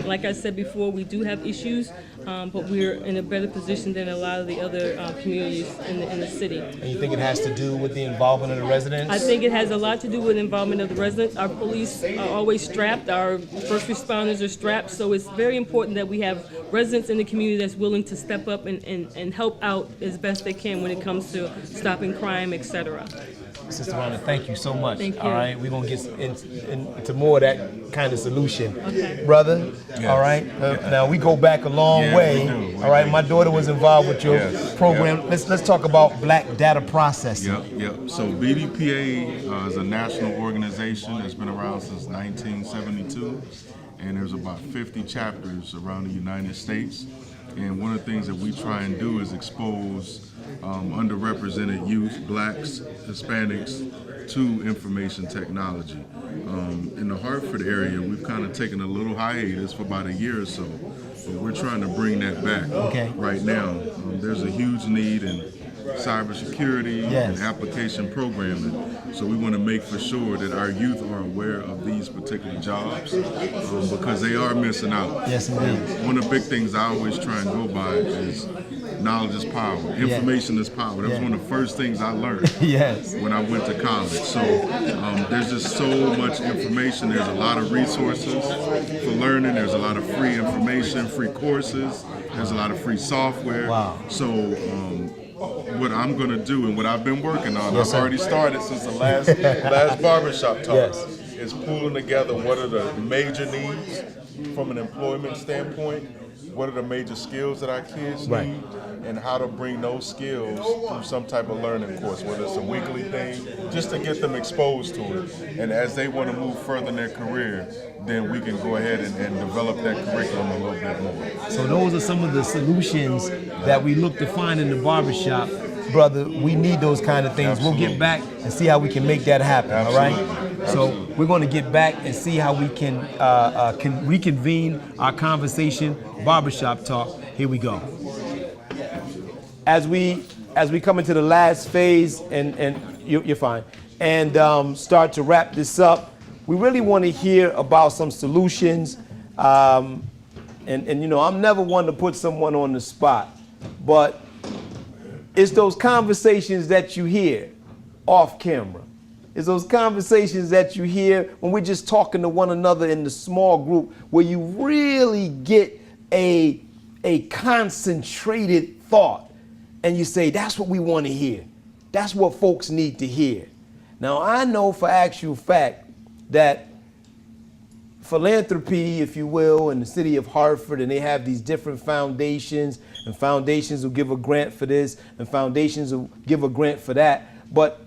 Like I said before, we do have issues, but we're in a better position than a lot of the other communities in the city. And you think it has to do with the involvement of the residents? I think it has a lot to do with the involvement of the residents. Our police are always strapped. Our first responders are strapped. So it's very important that we have residents in the community that's willing to step up and help out as best they can when it comes to stopping crime, etc. Sister Rhonda, thank you so much. Thank you. All right, we're going to get into more of that kind of solution. Okay. Brother, all right, now we go back a long way. All right, my daughter was involved with your program. Let's talk about black data processing. Yep. So BDPA is a national organization that's been around since 1972, and there's about 50 chapters around the United States. And one of the things that we try and do is expose underrepresented youth, blacks, Hispanics, to information technology. In the Hartford area, we've kind of taken a little hiatus for about a year or so, but we're trying to bring that back right now. There's a huge need, and cybersecurity and application programming. So we want to make for sure that our youth are aware of these particular jobs because they are missing out. Yes, indeed. One of the big things I always try and go by is knowledge is power. Information is power. That was one of the first things I learned when I went to college. So there's just so much information. There's a lot of resources for learning. There's a lot of free information, free courses. There's a lot of free software. Wow. So what I'm going to do and what I've been working on, I've already started since the last Barber Shop Talks, is pulling together what are the major needs from an employment standpoint, what are the major skills that our kids need, and how to bring those skills through some type of learning course, whether it's a weekly thing, just to get them exposed to it. And as they want to move further in their career, then we can go ahead and develop that curriculum a little bit more. So those are some of the solutions that we look to find in the barbershop. Brother, we need those kind of things. Absolutely. We'll get back and see how we can make that happen, all right? Absolutely. So we're going to get back and see how we can reconvene our conversation, Barbershop Talk. Here we go. As we come into the last phase, and you're fine, and start to wrap this up, we really want to hear about some solutions. And you know, I'm never one to put someone on the spot, but it's those conversations that you hear off camera. It's those conversations that you hear when we're just talking to one another in the small group, where you really get a concentrated thought and you say, that's what we want to hear. That's what folks need to hear. Now, I know for actual fact that philanthropy, if you will, in the city of Hartford, and they have these different foundations, and foundations will give a grant for this, and foundations will give a grant for that. But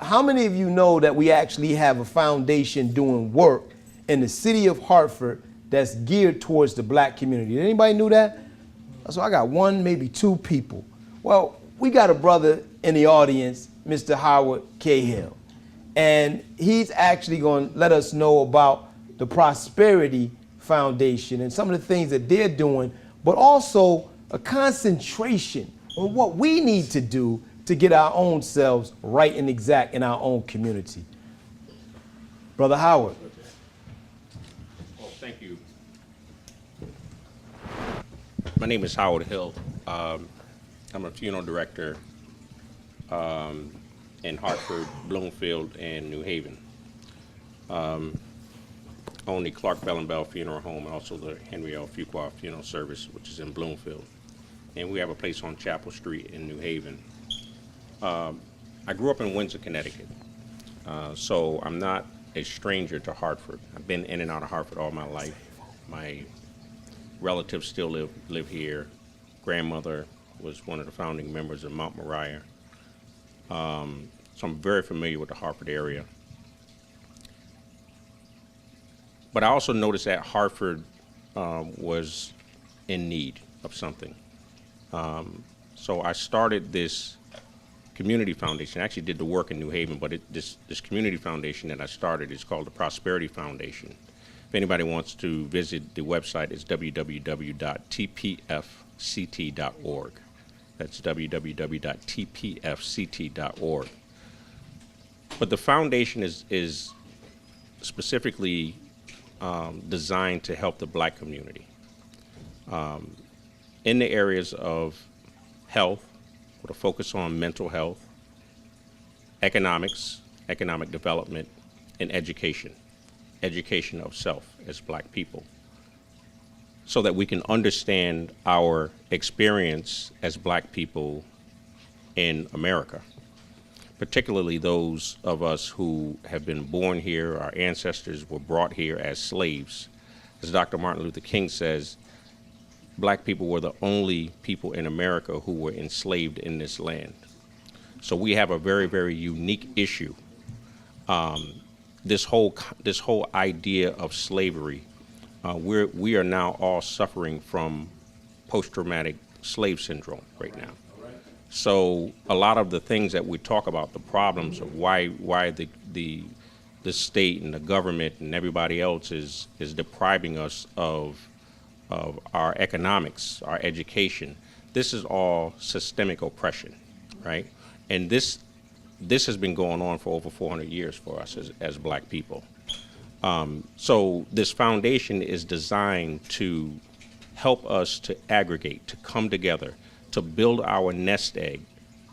how many of you know that we actually have a foundation doing work in the city of Hartford that's geared towards the black community? Anybody knew that? So I got one, maybe two people. Well, we got a brother in the audience, Mr. Howard Cahill, and he's actually going to let us know about the Prosperity Foundation and some of the things that they're doing, but also a concentration on what we need to do to get our own selves right and exact in our own community. Brother Howard. Well, thank you. My name is Howard Hill. I'm a funeral director in Hartford, Bloomfield, and New Haven. Own the Clark Bell Funeral Home and also the Henry L. Fuqua Funeral Service, which is in Bloomfield. And we have a place on Chapel Street in New Haven. I grew up in Windsor, Connecticut, so I'm not a stranger to Hartford. I've been in and out of Hartford all my life. My relatives still live here. Grandmother was one of the founding members of Mount Moriah. So I'm very familiar with the Hartford area. But I also noticed that Hartford was in need of something. So I started this community foundation. I actually did the work in New Haven, but this community foundation that I started is called the Prosperity Foundation. If anybody wants to visit the website, it's www.tpfct.org. That's www.tpfct.org. But the foundation is specifically designed to help the black community in the areas of health, with a focus on mental health, economics, economic development, and education of self as black people, so that we can understand our experience as black people in America, particularly those of us who have been born here. Our ancestors were brought here as slaves. As Dr. Martin Luther King says, black people were the only people in America who were enslaved in this land. So we have a very, very unique issue. This whole idea of slavery, we are now all suffering from post-traumatic slave syndrome right now. So a lot of the things that we talk about, the problems of why the state and the government and everybody else is depriving us of our economics, our education, this is all systemic oppression. right? And this has been going on for over 400 years for us as black people. So this foundation is designed to help us to aggregate, to come together, to build our nest egg,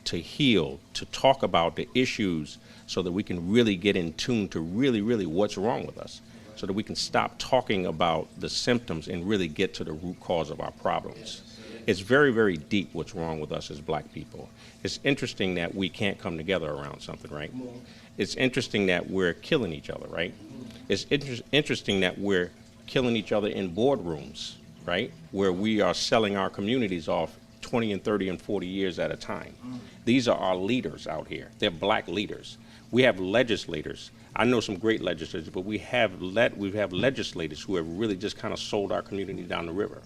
to heal, to talk about the issues so that we can really get in tune to really what's wrong with us, so that we can stop talking about the symptoms and really get to the root cause of our problems. It's very deep what's wrong with us as black people. It's interesting that we can't come together around something, right? It's interesting that we're killing each other, right? It's interesting that we're killing each other in boardrooms, right? Where we are selling our communities off 20 and 30 and 40 years at a time. These are our leaders out here. They're black leaders. We have legislators. I know some great legislators, but we have legislators who have really just kind of sold our community down the river.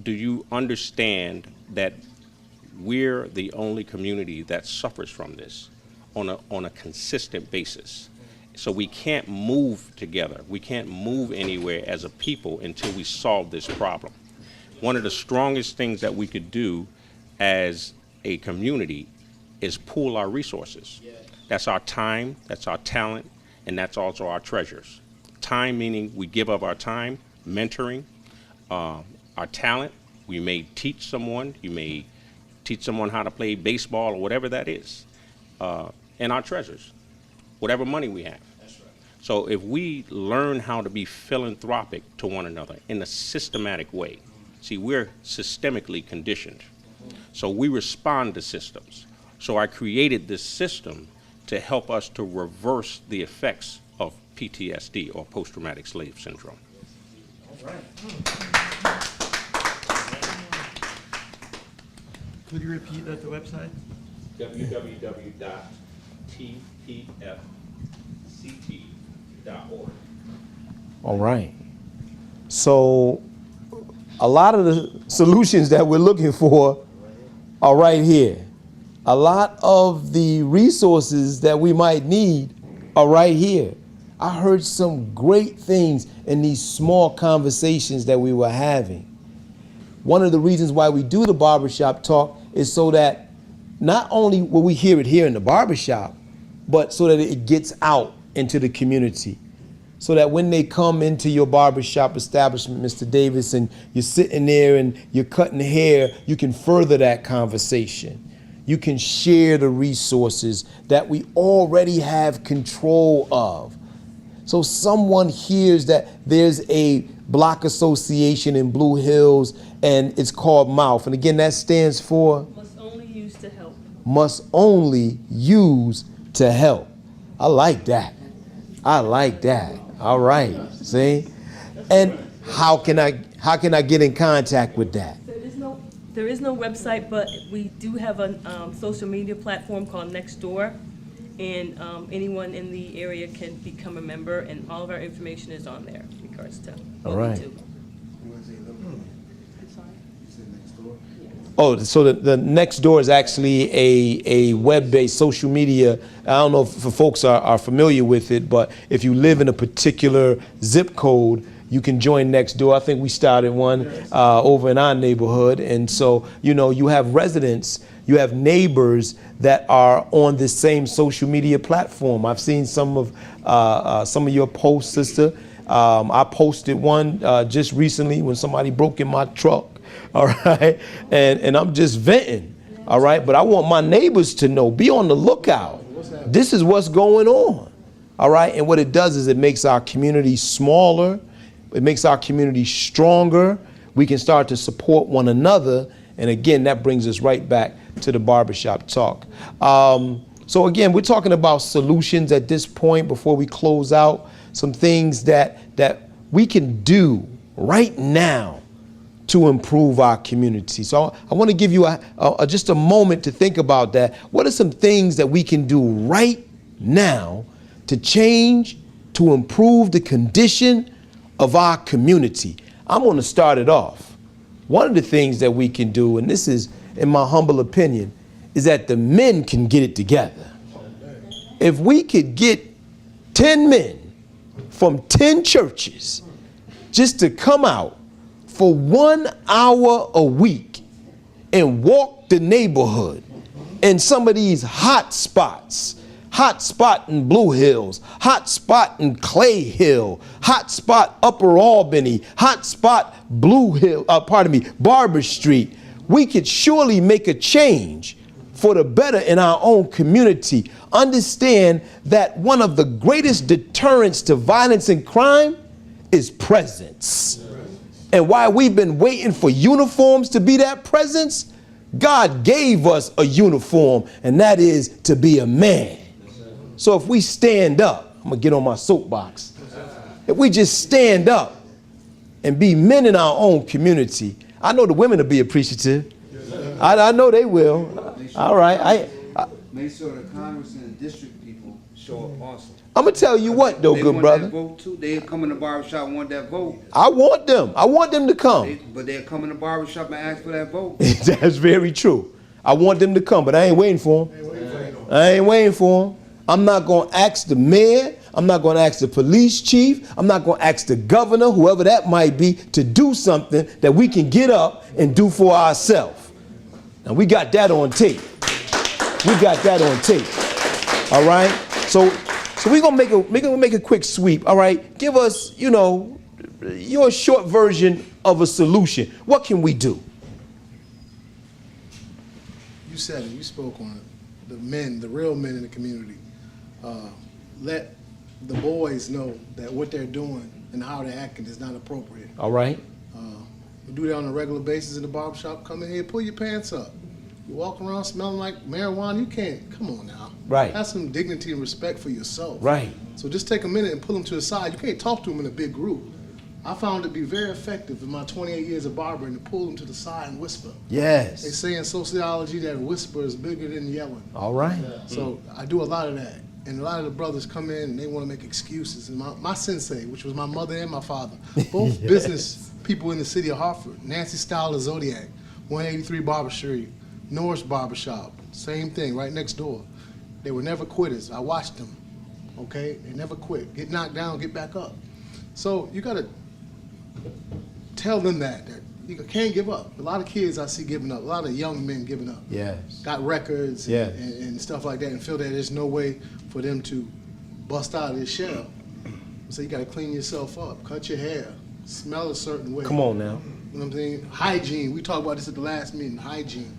Do you understand that we're the only community that suffers from this on a consistent basis? So we can't move together. We can't move anywhere as a people until we solve this problem. One of the strongest things that we could do as a community is pool our resources. That's our time, that's our talent, and that's also our treasures. Time meaning we give up our time, mentoring. Our talent, we may teach someone, you may teach someone how to play baseball or whatever that is. And our treasures, whatever money we have. So if we learn how to be philanthropic to one another in a systematic way, see, we're systemically conditioned. So we respond to systems. So I created this system to help us to reverse the effects of PTSD, or post-traumatic slave syndrome. All right. Could you repeat the website? www.tpfct.org. All right. So a lot of the solutions that we're looking for are right here. A lot of the resources that we might need are right here. I heard some great things in these small conversations that we were having. One of the reasons why we do the barbershop talk is so that not only will we hear it here in the barbershop, but so that it gets out into the community. So that when they come into your barbershop establishment, Mr. Davis, and you're sitting there and you're cutting hair, you can further that conversation. You can share the resources that we already have control of. So someone hears that there's a block association in Blue Hills and it's called MOUTH. And again, that stands for? Must only use to help. Must only use to help. I like that. I like that. All right. See? And how can I get in contact with that? There is no website, but we do have a social media platform called Nextdoor, and anyone in the area can become a member, and all of our information is on there in regards to all right. YouTube. Oh, so the Nextdoor is actually a web-based social media. I don't know if folks are familiar with it, but if you live in a particular zip code, you can join Nextdoor. I think we started one over in our neighborhood. And so, you have residents, you have neighbors that are on this same social media platform. I've seen some of your posts, sister. I posted one just recently when somebody broke in my truck. All right, and I'm just venting. All right, but I want my neighbors to know, be on the lookout. This is what's going on. All right, and what it does is it makes our community smaller. It makes our community stronger. We can start to support one another. And again, that brings us right back to the barbershop talk. So again, we're talking about solutions at this point before we close out. Some things that we can do right now to improve our community. So I want to give you just a moment to think about that. What are some things that we can do right now to change, to improve the condition of our community? I'm going to start it off. One of the things that we can do, and this is in my humble opinion, is that the men can get it together. If we could get 10 men from 10 churches just to come out for 1 hour a week and walk the neighborhood in some of these hot spots. Hot spot in Blue Hills, hot spot in Clay Hill, hot spot Upper Albany, hot spot Barber Street. We could surely make a change for the better in our own community. Understand that one of the greatest deterrents to violence and crime is presence. And while we've been waiting for uniforms to be that presence, God gave us a uniform, and that is to be a man. So if we stand up, I'm gonna get on my soapbox. If we just stand up and be men in our own community, I know the women will be appreciative. I know they will. All right. Make sure the Congress and the district people show up also. I'm gonna tell you what though, good brother. They want that vote too. They come in the barbershop and want that vote. I want them to come. But they'll come in the barbershop and ask for that vote. That's very true. I want them to come, but I ain't waiting for them. I ain't waiting for them. I'm not going to ask the mayor. I'm not going to ask the police chief. I'm not going to ask the governor, whoever that might be, to do something that we can get up and do for ourselves. Now, we got that on tape. We got that on tape. All right? So we're going to make a quick sweep. All right? Give us, your short version of a solution. What can we do? You said it. You spoke on it. The men, the real men in the community. Let the boys know that what they're doing and how they're acting is not appropriate. All right. We do that on a regular basis in the barbershop. Come in here, pull your pants up. You walk around smelling like marijuana, you can't. Come on now. Right. Have some dignity and respect for yourself. Right. So just take a minute and pull them to the side. You can't talk to them in a big group. I found it to be very effective in my 28 years of barbering to pull them to the side and whisper. Yes. They say in sociology that a whisper is bigger than yelling. All right. So I do a lot of that. And a lot of the brothers come in and they want to make excuses. And my sensei, which was my mother and my father, both Yes. business people in the city of Hartford, Nancy Style of Zodiac, 183 Barber Street, Norris Barber Shop, same thing, right next door. They were never quitters. I watched them, okay? They never quit. Get knocked down, get back up. So you got to tell them that you can't give up. A lot of kids I see giving up, a lot of young men giving up. Yes. Got records Yes. and stuff like that and feel that there's no way for them to bust out of this shell. So you got to clean yourself up, cut your hair, smell a certain way. Come on now. You know what I'm saying? Hygiene. We talked about this at the last meeting. Hygiene.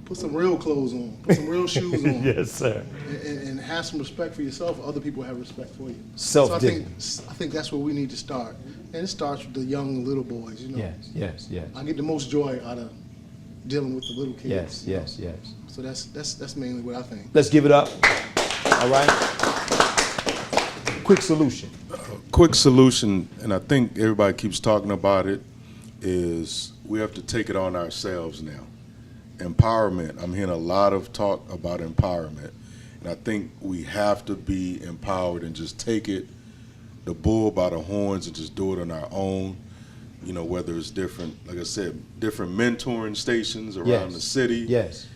Put some real clothes on. Put some real shoes on. Yes, sir. And have some respect for yourself. Other people have respect for you. Self-dignity. So I think that's where we need to start. And it starts with the young little boys. Yes. I get the most joy out of dealing with the little kids. Yes. So that's mainly what I think. Let's give it up. All right. Quick solution. Quick solution, and I think everybody keeps talking about it, is we have to take it on ourselves now. Empowerment. I'm hearing a lot of talk about empowerment, and I think we have to be empowered and just take the bull by the horns and just do it on our own. Whether it's different, like I said, different mentoring stations around the city. Yes.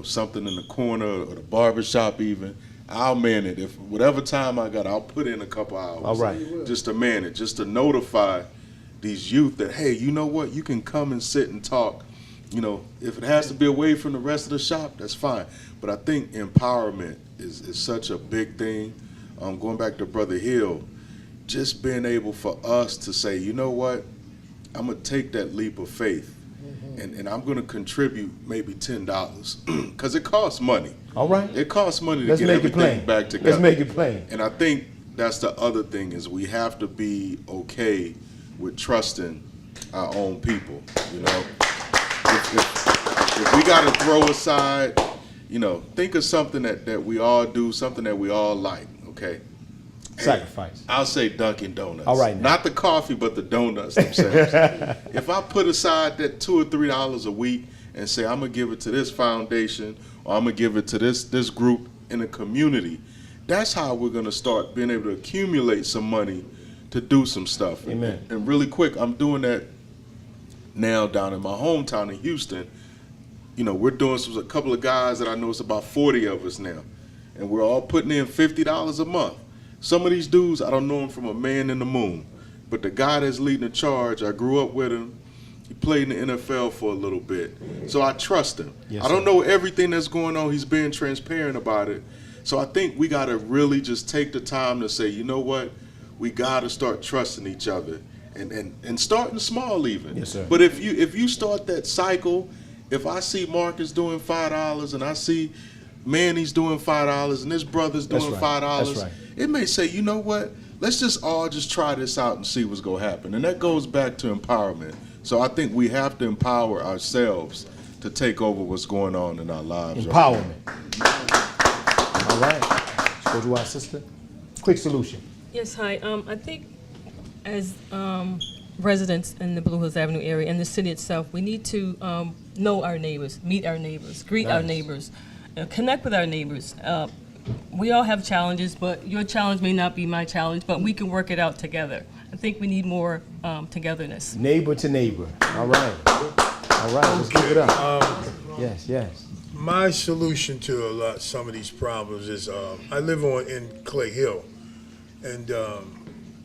Something in the corner or the barbershop even. I'll man it. If whatever time I got, I'll put in a couple hours. All right. Just to man it, just to notify these youth that, hey, you know what? You can come and sit and talk. If it has to be away from the rest of the shop, that's fine. But I think empowerment is such a big thing. Going back to Brother Hill, just being able for us to say, you know what? I'm going to take that leap of faith. And I'm going to contribute maybe $10 because it costs money. All right. It costs money to Let's get make it everything plain. back together. Let's make it plain. And I think that's the other thing is we have to be okay with trusting our own people. If we got to throw aside, think of something that we all do, something that we all like, okay? Sacrifice. I'll say Dunkin' Donuts. All right. Not the coffee, but the donuts themselves. If I put aside that $2 or $3 a week and say I'm gonna give it to this foundation or I'm gonna give it to this group in the community, that's how we're gonna start being able to accumulate some money to do some stuff. Amen. And really quick, I'm doing that now down in my hometown in Houston. We're doing a couple of guys that I know, it's about 40 of us now, and we're all putting in $50 a month. Some of these dudes, I don't know them from a man in the moon, but the guy that's leading the charge, I grew up with him. He played in the NFL for a little bit. So I trust him. Yes, I don't sir. know everything that's going on. He's being transparent about it. So I think we got to really just take the time to say, you know what? We got to start trusting each other and starting small even. Yes, sir. But if you start that cycle, if I see Marcus doing $5 and I see Manny's doing $5 and his brother's doing That's right. $5, That's right. it may say, you know what? Let's just all just try this out and see what's going to happen. And that goes back to empowerment. So I think we have to empower ourselves to take over what's going on in our lives. Empowerment. All right. Let's go to our sister. Quick solution. Yes, hi. I think as residents in the Blue Hills Avenue area and the city itself, we need to know our neighbors, meet our neighbors, greet our Nice. neighbors, connect with our neighbors. We all have challenges, but your challenge may not be my challenge, but we can work it out together. I think we need more togetherness. Neighbor to neighbor. All right. All right. Let's give it up. Yes, yes. My solution to some of these problems is I live in Clay Hill, and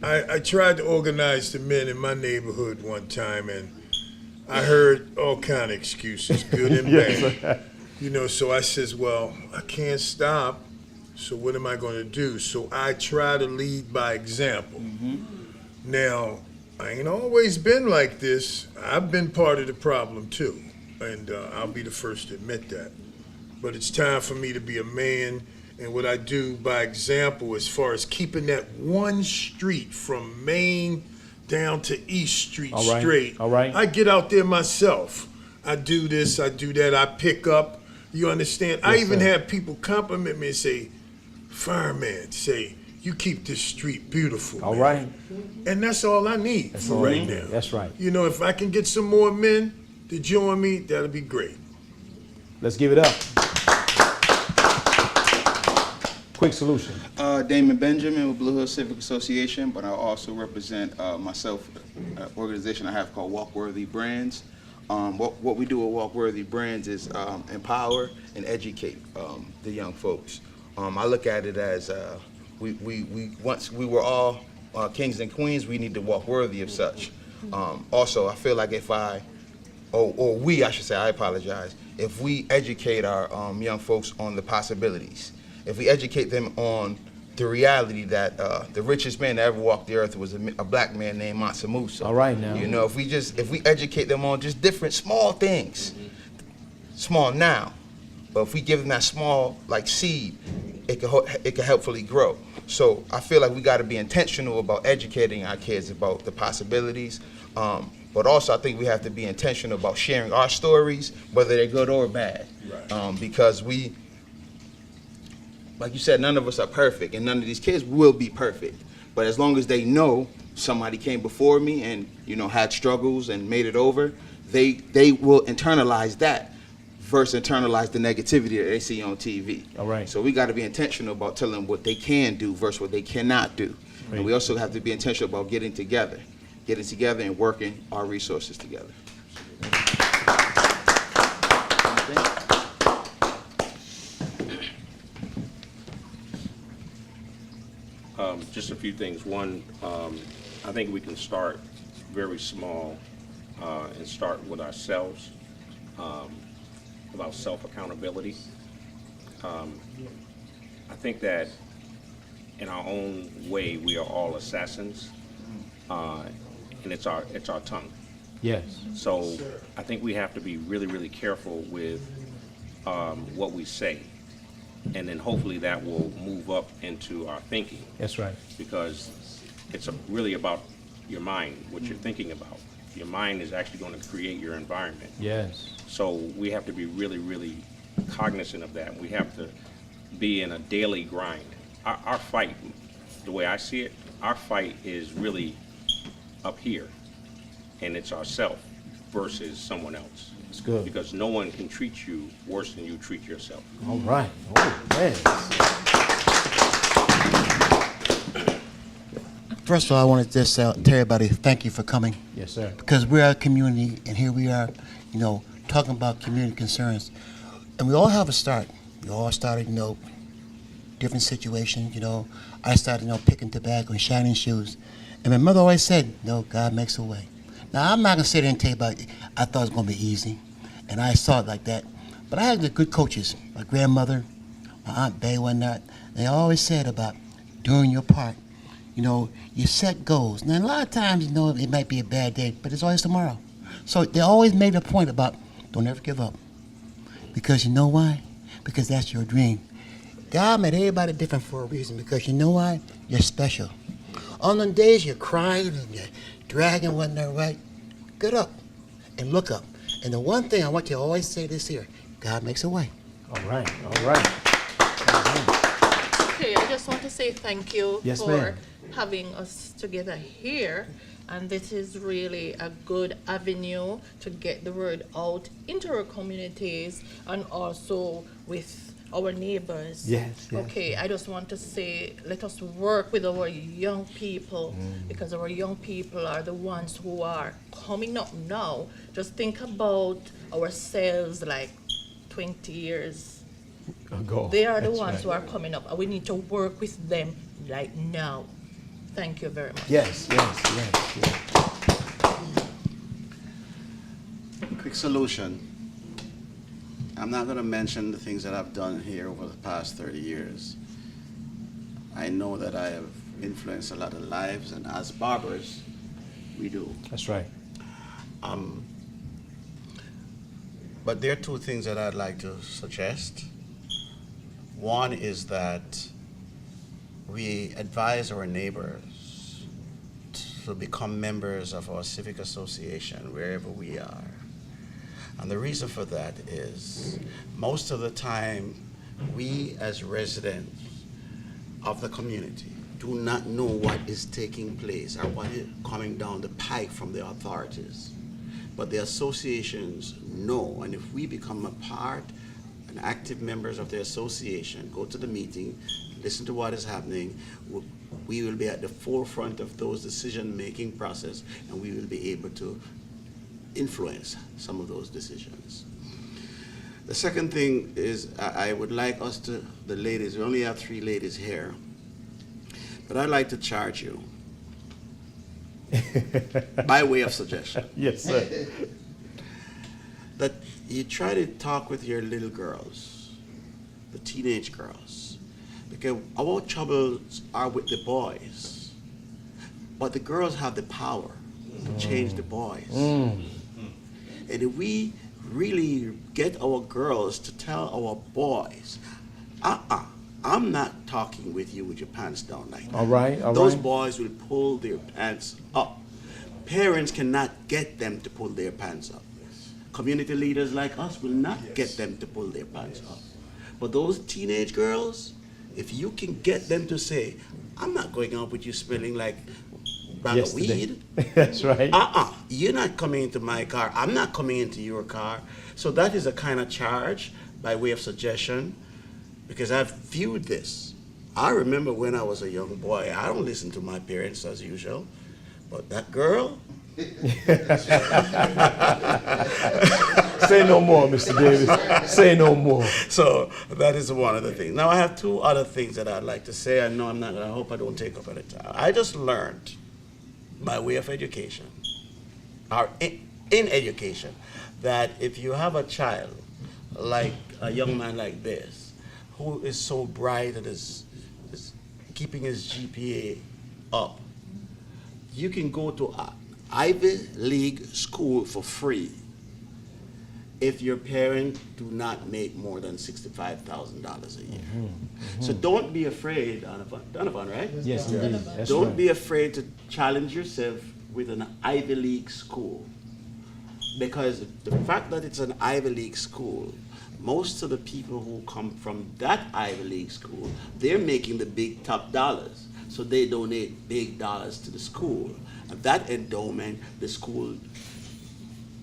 I tried to organize the men in my neighborhood one time, and I heard all kind of excuses, good and Yes, bad. You know, so I says, well, I can't stop, so what am I going to do? So I try to lead by example. Now, I ain't always been like this. I've been part of the problem too, and I'll be the first to admit that. But it's time for me to be a man, and what I do by example as far as keeping that one street from Main down to East Street All right, straight. all right. I get out there myself. I do this, I do that, I pick up. You understand? I Yes, even sir. have people compliment me and say, fireman, say, you keep this street beautiful. All man." right. And that's all I need That's for all right I need. now. That's right. You know, if I can get some more men to join me, that'll be great. Let's give it up. Quick solution. Damon Benjamin with Blue Hill Civic Association, but I also represent myself, an organization I have called Walkworthy Brands. What we do with Walkworthy Brands is empower and educate the young folks. I look at it as we once we were all kings and queens, we need to walk worthy of such. Also, I feel like if I should say, I apologize, if we educate our young folks on the possibilities, if we educate them on the reality that the richest man that ever walked the earth was a black man named Mansa Musa. All right now. You know, if we educate them on just different small things, small now, but if we give them that small like seed, it can helpfully grow. So I feel like we got to be intentional about educating our kids about the possibilities. But also I think we have to be intentional about sharing our stories, whether they're good or bad. Right. Because we, like you said, none of us are perfect, and none of these kids will be perfect. But as long as they know somebody came before me and, you know, had struggles and made it over, they will internalize that versus internalize the negativity that they see on TV. All right. So we got to be intentional about telling them what they can do versus what they cannot do. Right. And we also have to be intentional about getting together and working our resources together. Just a few things. One, I think we can start very small and start with ourselves, about self-accountability. I think that in our own way, we are all assassins, and it's our tongue. Yes. So I think we have to be really, really careful with what we say. And then hopefully that will move up into our thinking. That's right. Because it's really about your mind, what you're thinking about. Your mind is actually going to create your environment. Yes. So we have to be really, really cognizant of that. We have to be in a daily grind. Our fight, the way I see it, our fight is really up here, and it's ourself versus someone else. It's good. Because no one can treat you worse than you treat yourself. All right. Oh, man. First of all, I want to just tell everybody thank you for coming. Yes, sir. Because we're a community, and here we are, you know, talking about community concerns. And we all have a start. We all started, you know, different situations, you know. I started, you know, picking tobacco and shining shoes. And my mother always said, no, God makes a way. Now, I'm not going to sit there and tell you about it. I thought it was going to be easy, and I saw it like that. But I had the good coaches, my grandmother, my Aunt Bay, whatnot. They always said about doing your part. You know, you set goals. Now, a lot of times, you know, it might be a bad day, but it's always tomorrow. So they always made a point about don't ever give up. Because you know why? Because that's your dream. God made everybody different for a reason, because you know why? You're special. On the days you're crying and you're dragging whatnot, right? Get up and look up. And the one thing I want you to always say this here, God makes a way. All right, all right. Okay, I just want to say thank you Yes, for ma'am. having us together here. And this is really a good avenue to get the word out into our communities and also with our neighbors. Yes, yes. Okay, I just want to say, let us work with our young people, because our young people are the ones who are coming up now. Just think about ourselves like 20 years Ago. They are the That's ones right. who are coming up, and we need to work with them like now. Thank you very much. Yes, yes, yes, yes. Quick solution. I'm not going to mention the things that I've done here over the past 30 years. I know that I have influenced a lot of lives, and as barbers, we do. That's right. But there are two things that I'd like to suggest. One is that we advise our neighbors to become members of our civic association wherever we are. And the reason for that is most of the time we as residents of the community do not know what is taking place or what is coming down the pike from the authorities. But the associations know, and if we become a part and active members of the association, go to the meeting, listen to what is happening, we will be at the forefront of those decision-making process, and we will be able to influence some of those decisions. The second thing is I would like us to, the ladies, we only have 3 ladies here, but I'd like to charge you by way of suggestion. Yes, sir. That you try to talk with your little girls, the teenage girls, because our troubles are with the boys, but the girls have the power to change the boys. And if we really get our girls to tell our boys, I'm not talking with you with your pants down like that. All right, all Those right. boys will pull their pants up. Parents cannot get them to pull their pants up. Community leaders like us will not get them to pull their pants up. But those teenage girls, if you can get them to say, I'm not going out with you smelling like bag of weed. That's right. You're not coming into my car. I'm not coming into your car. So that is a kind of charge by way of suggestion, because I've viewed this. I remember when I was a young boy, I don't listen to my parents as usual, but that girl. Say no more, Mr. Davis. Say no more. So that is one of the things. Now I have 2 other things that I'd like to say. I know I'm not, I hope I don't take up any time. I just learned by way of education, or in education, that if you have a child, like a young man like this, who is so bright and is keeping his GPA up, you can go to an Ivy League school for free if your parents do not make more than $65,000 a year. So don't be afraid, Donovan, right? Yes, indeed. That's Don't right. be afraid to challenge yourself with an Ivy League school, because the fact that it's an Ivy League school, most of the people who come from that Ivy League school, they're making the big top dollars. So they donate big dollars to the school. And that endowment, the school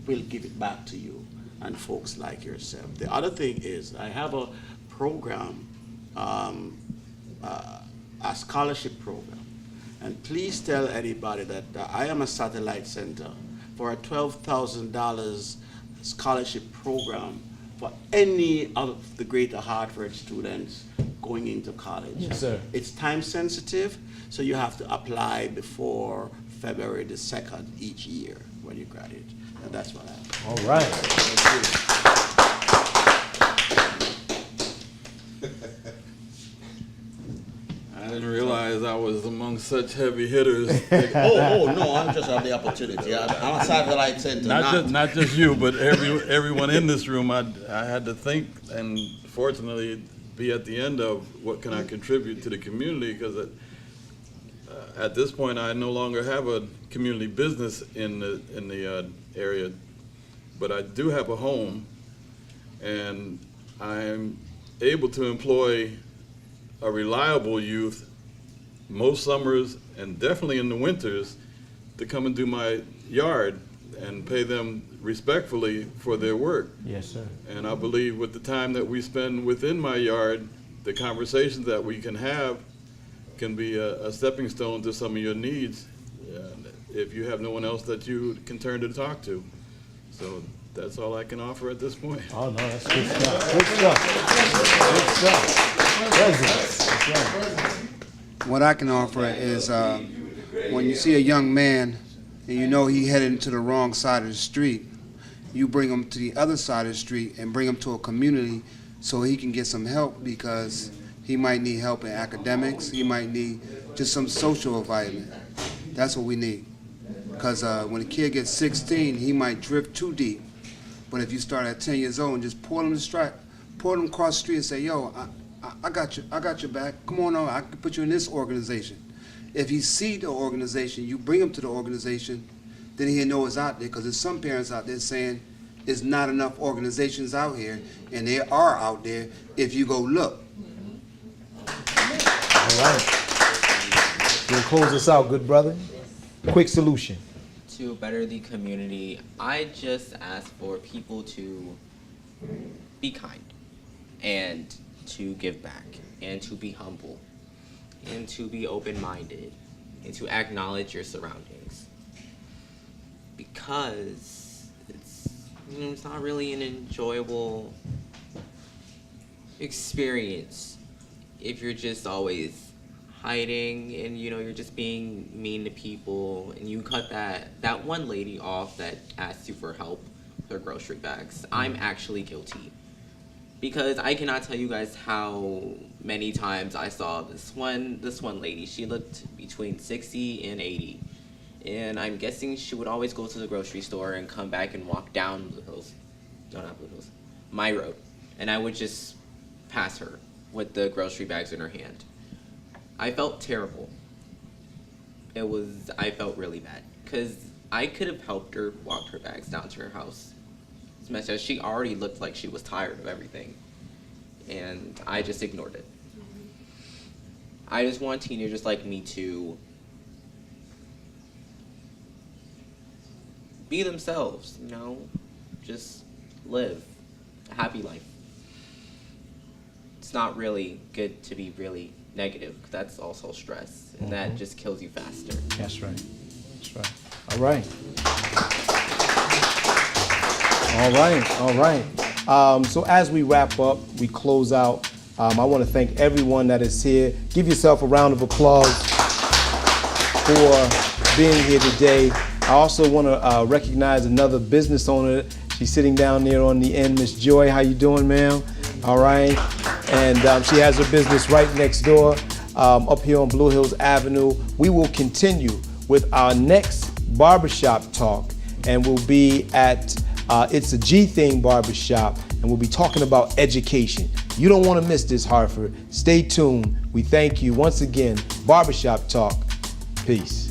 will give it back to you and folks like yourself. The other thing is, I have a program, a scholarship program. And please tell anybody that I am a satellite center for a $12,000 scholarship program for any of the Greater Hartford students going into college. Yes, sir. It's time sensitive, so you have to apply before February the 2nd each year. when you graduate. And that's what happened. All right. I didn't realize I was among such heavy hitters. Oh, no, I'm just have the opportunity. I'm aside that I tend to not just you, but everyone in this room. I had to think, and fortunately, be at the end of what can I contribute to the community, because at this point I no longer have a community business in the area, but I do have a home, and I'm able to employ a reliable youth most summers and definitely in the winters to come and do my yard and pay them respectfully for their work. Yes, sir. And I believe with the time that we spend within my yard, the conversations that we can have can be a stepping stone to some of your needs if you have no one else that you can turn to talk to. So that's all I can offer at this point. Oh, no, that's good stuff. Good stuff. Good stuff. Presidents. What I can offer is when you see a young man and you know he headed into the wrong side of the street, you bring him to the other side of the street and bring him to a community so he can get some help, because he might need help in academics, he might need just some social environment. That's what we need. Because when a kid gets 16, he might drift too deep. But if you start at 10 years old and just pull them across the street and say, yo, I got your back. Come on over. I can put you in this organization. If he see the organization, you bring him to the organization, then he'll know it's out there, because there's some parents out there saying there's not enough organizations out here, and they are out there if you go look. All right. You'll close us out, good brother. Quick solution. To better the community, I just ask for people to be kind and to give back and to be humble and to be open-minded and to acknowledge your surroundings, because it's not really an enjoyable experience if you're just always hiding and you're just being mean to people, and you cut that one lady off that asked you for help with her grocery bags. I'm actually guilty, because I cannot tell you guys how many times I saw this one lady. She looked between 60 and 80, and I'm guessing she would always go to the grocery store and come back and walk down Blue Hills, no, not Blue Hills, my road, and I would just pass her with the grocery bags in her hand. I felt terrible. I felt really bad, because I could have helped her walk her bags down to her house, as much as she already looked like she was tired of everything, and I just ignored it. I just want teenagers like me to be themselves, just live a happy life. It's not really good to be really negative, because that's also stress, and that just kills you faster. That's right. That's right. All right. All right. So as we wrap up, we close out, I want to thank everyone that is here. Give yourself a round of applause for being here today. I also want to recognize another business owner. She's sitting down there on the end, Miss Joy. How you doing, ma'am? All right. And she has her business right next door, up here on Blue Hills Avenue. We will continue with our next barbershop talk, and we'll be at It's a G Thing Barbershop, and we'll be talking about education. You don't want to miss this, Hartford. Stay tuned. We thank you once again. Barbershop Talk. Peace.